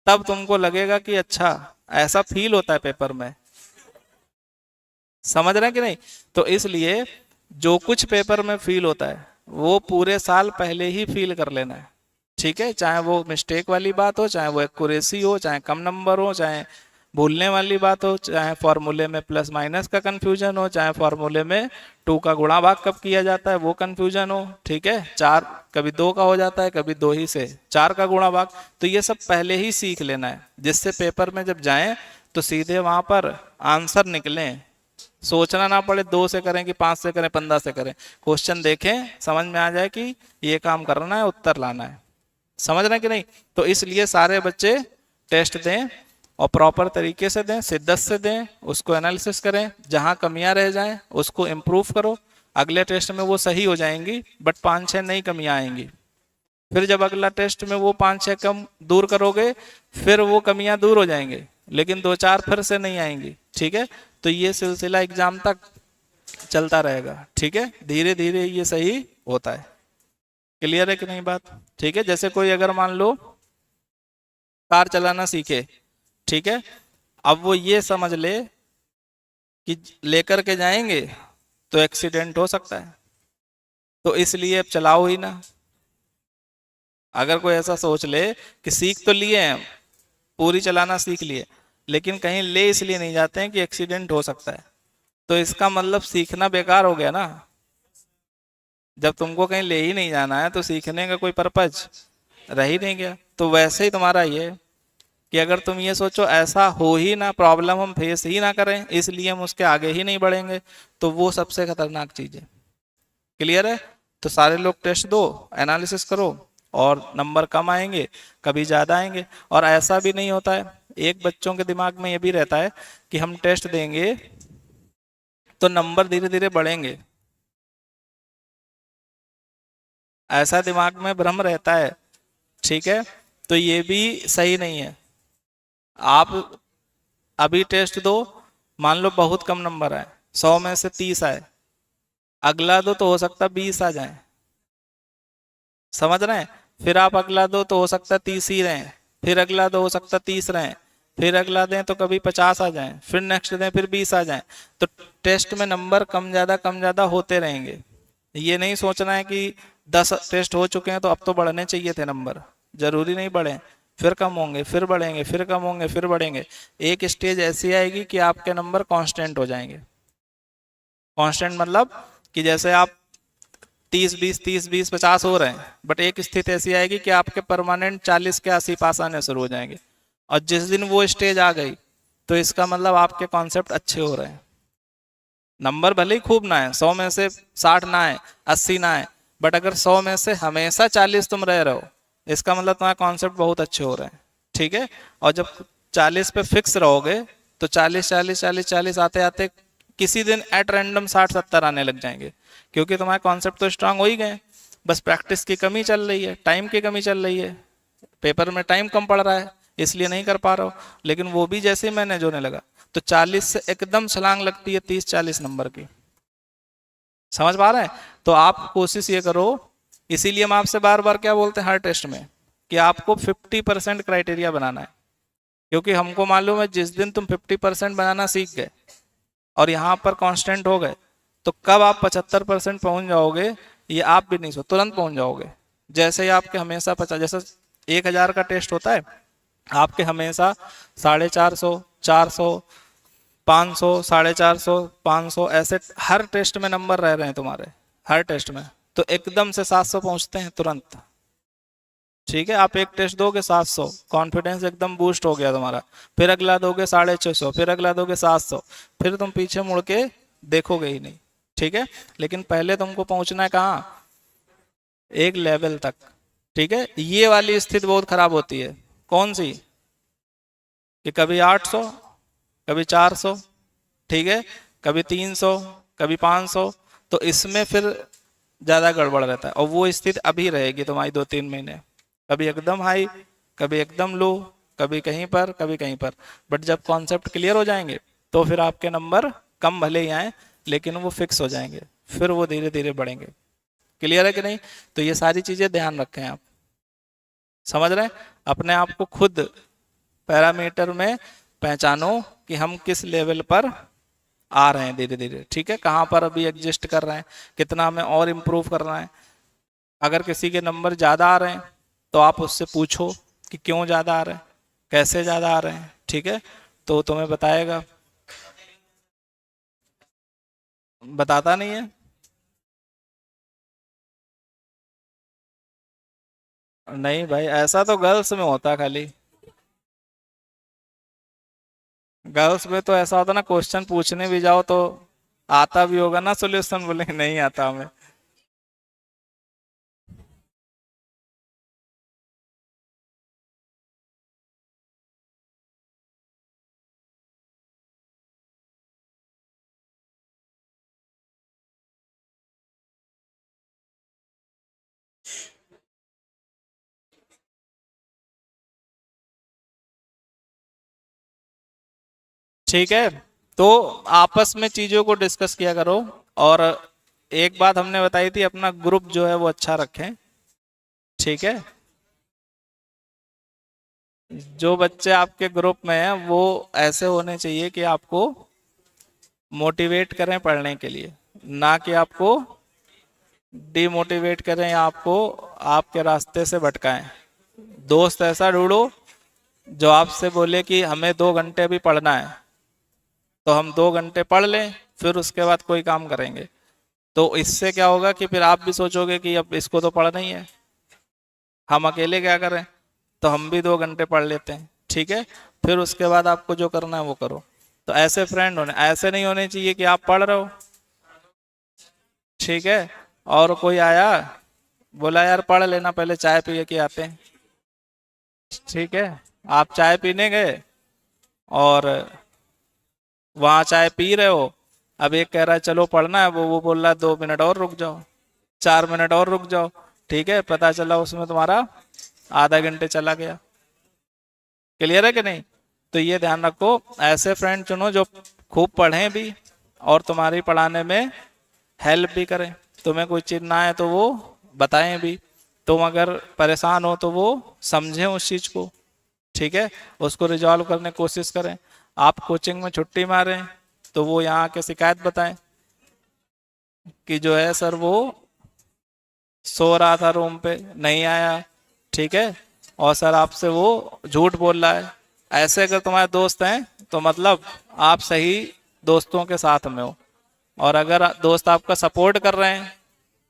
तब तुमको लगेगा कि अच्छा ऐसा फील होता है पेपर में। समझ रहे हैं कि नहीं? तो इसलिए जो कुछ पेपर में फील होता है वो पूरे साल पहले ही फील कर लेना है, ठीक है। चाहे वो मिस्टेक वाली बात हो, चाहे वो एक्यूरेसी हो, चाहे कम नंबर हो, चाहे भूलने वाली बात हो, चाहे फॉर्मूले में प्लस माइनस का कंफ्यूजन हो, चाहे फॉर्मूले में 2 का गुणा भाग कब किया जाता है वो कंफ्यूजन हो, ठीक है। 4 कभी 2 का हो जाता है, कभी 2 ही से 4 का गुणा भाग। तो ये सब पहले ही सीख लेना है, जिससे पेपर में जब जाएं तो सीधे वहां पर आंसर निकले, सोचना ना पड़े 2 से करें कि 5 से करें 15 से करें। क्वेश्चन देखें, समझ में आ जाए कि ये काम करना है, उत्तर लाना है। समझ रहे हैं कि नहीं? तो इसलिए सारे बच्चे टेस्ट दें और प्रॉपर तरीके से दें, शिद्दत से दें, उसको एनालिसिस करें, जहां कमियां रह जाएं उसको इम्प्रूव करो। अगले टेस्ट में वो सही हो जाएंगी, बट 5-6 नई कमियां आएंगी। फिर जब अगला टेस्ट में वो 5-6 कम दूर करोगे फिर वो कमियां दूर हो जाएंगे, लेकिन 2-4 फिर से नहीं आएंगी, ठीक है। तो ये सिलसिला एग्जाम तक चलता रहेगा, ठीक है। धीरे धीरे ये सही होता है। क्लियर है कि नहीं बात? ठीक है। जैसे कोई अगर मान लो कार चलाना सीखे, ठीक है, अब वो ये समझ ले कि लेकर के जाएंगे तो एक्सीडेंट हो सकता है, तो इसलिए अब चलाओ ही ना। अगर कोई ऐसा सोच ले कि सीख तो लिए हैं, पूरी चलाना सीख लिए, लेकिन कहीं ले इसलिए नहीं जाते हैं कि एक्सीडेंट हो सकता है, तो इसका मतलब सीखना बेकार हो गया ना। जब तुमको कहीं ले ही नहीं जाना है तो सीखने का कोई पर्पज रह ही नहीं गया। तो वैसे ही तुम्हारा ये कि अगर तुम ये सोचो ऐसा हो ही ना, प्रॉब्लम हम फेस ही ना करें इसलिए हम उसके आगे ही नहीं बढ़ेंगे, तो वो सबसे खतरनाक चीज है। क्लियर है? तो सारे लोग टेस्ट दो, एनालिसिस करो, और नंबर कम आएंगे कभी ज्यादा आएंगे। और ऐसा भी नहीं होता है, एक बच्चों के दिमाग में ये भी रहता है कि हम टेस्ट देंगे तो नंबर धीरे धीरे बढ़ेंगे, ऐसा दिमाग में भ्रम रहता है, ठीक है। तो ये भी सही नहीं है। आप अभी टेस्ट दो, मान लो बहुत कम नंबर आए, 100 में से 30 आए, अगला दो तो हो सकता 20 आ जाए, समझ रहे हैं। फिर आप अगला दो तो हो सकता 30 ही रहे, फिर अगला दो हो सकता 30 रहे, फिर अगला दें तो कभी 50 आ जाए, फिर नेक्स्ट दें फिर 20 आ जाए। तो टेस्ट में नंबर कम ज्यादा होते रहेंगे। ये नहीं सोचना है कि 10 टेस्ट हो चुके हैं तो अब तो बढ़ने चाहिए थे नंबर, जरूरी नहीं बढ़े, फिर कम होंगे फिर बढ़ेंगे, फिर कम होंगे फिर बढ़ेंगे। एक स्टेज ऐसी आएगी कि आपके नंबर कांस्टेंट हो जाएंगे। कांस्टेंट मतलब कि जैसे आप 30-20 हो रहे हैं, बट एक स्थिति ऐसी आएगी कि आपके परमानेंट 40 के आसी पास आने शुरू हो जाएंगे। और जिस दिन वो स्टेज आ गई तो इसका मतलब आपके कॉन्सेप्ट अच्छे हो रहे हैं। नंबर भले ही खूब ना है, 100 में से 60 ना है, 80 ना है, बट अगर 100 में से हमेशा 40 तुम रह रहे हो, इसका मतलब तुम्हारे कॉन्सेप्ट बहुत अच्छे हो रहे हैं, ठीक है। और जब 40 पे फिक्स रहोगे तो 40 आते आते किसी दिन एट रैंडम 60-70 आने लग जाएंगे, क्योंकि तुम्हारे कॉन्सेप्ट तो स्ट्रांग हो ही गए। बस प्रैक्टिस की कमी चल रही है, टाइम की कमी चल रही है, पेपर में टाइम कम पड़ रहा है इसलिए नहीं कर पा रहा हो। लेकिन वो भी जैसे ही मैनेज होने लगा तो 40 से एकदम छलांग लगती है 30-40 नंबर की। समझ पा रहे हैं? तो आप कोशिश ये करो, इसीलिए हम आपसे बार बार क्या बोलते हैं हर टेस्ट में कि आपको 50% क्राइटेरिया बनाना है। क्योंकि हमको मालूम है जिस दिन तुम 50% बनाना सीख गए और यहाँ पर कांस्टेंट हो गए तो कब आप 75% पहुंच जाओगे ये आप भी नहीं सोच, तुरंत पहुंच जाओगे। जैसे ही आपके हमेशा 50, जैसे 1000 का टेस्ट होता है, आपके हमेशा 450, 400, 500, 450, 500 ऐसे हर टेस्ट में नंबर रह रहे हैं तुम्हारे, हर टेस्ट में। तो एकदम से 700 पहुंचते हैं तुरंत, ठीक है। आप एक टेस्ट दोगे 700, कॉन्फिडेंस एकदम बूस्ट हो गया तुम्हारा। फिर अगला दोगे 650, फिर अगला दोगे 700, फिर तुम पीछे मुड़ के देखोगे ही नहीं, ठीक है। लेकिन पहले तुमको पहुंचना है कहाँ? एक लेवल तक, ठीक है। ये वाली स्थिति बहुत खराब होती है, कौन सी? कि कभी 800, कभी 400, ठीक है, कभी 300, कभी 500। तो इसमें फिर ज़्यादा गड़बड़ रहता है, और वो स्थिति अभी रहेगी तुम्हारी 2-3 महीने, कभी एकदम हाई, कभी एकदम लो, कभी कहीं पर, कभी कहीं पर। बट जब कॉन्सेप्ट क्लियर हो जाएंगे तो फिर आपके नंबर कम भले ही आए, लेकिन वो फिक्स हो जाएंगे, फिर वो धीरे धीरे बढ़ेंगे। क्लियर है कि नहीं? तो ये सारी चीज़ें ध्यान रखें आप, समझ रहे हैं? अपने आप को खुद पैरामीटर में पहचानो कि हम किस लेवल पर आ रहे हैं धीरे धीरे, ठीक है, कहाँ पर अभी एडजस्ट कर रहे हैं, कितना हमें और इम्प्रूव करना है। अगर किसी के नंबर ज़्यादा आ रहे हैं तो आप उससे पूछो कि क्यों ज़्यादा आ रहे हैं, कैसे ज़्यादा आ रहे हैं, ठीक है, तो तुम्हें बताएगा। बताता नहीं है? नहीं भाई, ऐसा तो गर्ल्स में होता है खाली। गर्ल्स में तो ऐसा होता ना, क्वेश्चन पूछने भी जाओ तो आता भी होगा ना सॉल्यूशन, बोले नहीं आता हमें। ठीक है, तो आपस में चीजों को डिस्कस किया करो। और एक बात हमने बताई थी, अपना ग्रुप जो है वो अच्छा रखें, ठीक है। जो बच्चे आपके ग्रुप में हैं वो ऐसे होने चाहिए कि आपको मोटिवेट करें पढ़ने के लिए, ना कि आपको डिमोटिवेट करें या आपको आपके रास्ते से भटकाएं। दोस्त ऐसा ढूंढो जो आपसे बोले कि हमें 2 घंटे अभी पढ़ना है, तो हम 2 घंटे पढ़ लें, फिर उसके बाद कोई काम करेंगे। तो इससे क्या होगा कि फिर आप भी सोचोगे कि अब इसको तो पढ़ना ही है, हम अकेले क्या करें, तो हम भी 2 घंटे पढ़ लेते हैं, ठीक है, फिर उसके बाद आपको जो करना है वो करो। तो ऐसे फ्रेंड होने, ऐसे नहीं होने चाहिए कि आप पढ़ रहे हो, ठीक है, और कोई आया बोला यार पढ़ लेना, पहले चाय पी के आते हैं, ठीक है, आप चाय पीने गए और वहां चाय पी रहे हो, अब एक कह रहा है चलो पढ़ना है, वो बोल रहा है 2 मिनट और रुक जाओ, 4 मिनट और रुक जाओ, ठीक है, पता चला उसमें तुम्हारा आधा घंटे चला गया। क्लियर है कि नहीं? तो ये ध्यान रखो, ऐसे फ्रेंड चुनो जो खूब पढ़ें भी और तुम्हारी पढ़ाने में हेल्प भी करें। तुम्हें कोई चीज ना आए तो वो बताएं भी, तुम अगर परेशान हो तो वो समझें उस चीज को, ठीक है, उसको रिजॉल्व करने की कोशिश करें। आप कोचिंग में छुट्टी मारें तो वो यहाँ के शिकायत बताएं कि जो है सर वो सो रहा था रूम पे, नहीं आया, ठीक है, और सर आपसे वो झूठ बोल रहा है। ऐसे अगर तुम्हारे दोस्त हैं तो मतलब आप सही दोस्तों के साथ में हो। और अगर दोस्त आपका सपोर्ट कर रहे हैं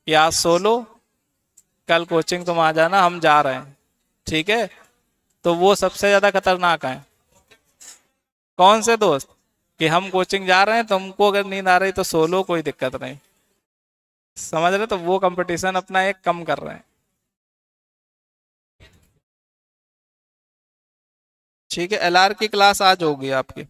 कि आज सो लो, कल कोचिंग तुम आ जाना, हम जा रहे हैं, ठीक है, तो वो सबसे ज्यादा खतरनाक है। कौन से दोस्त? कि हम कोचिंग जा रहे हैं, तुमको अगर नींद आ रही तो सो लो, कोई दिक्कत नहीं, समझ रहे? तो वो कंपटीशन अपना एक कम कर रहे हैं, ठीक है। एलआर की क्लास आज होगी आपकी।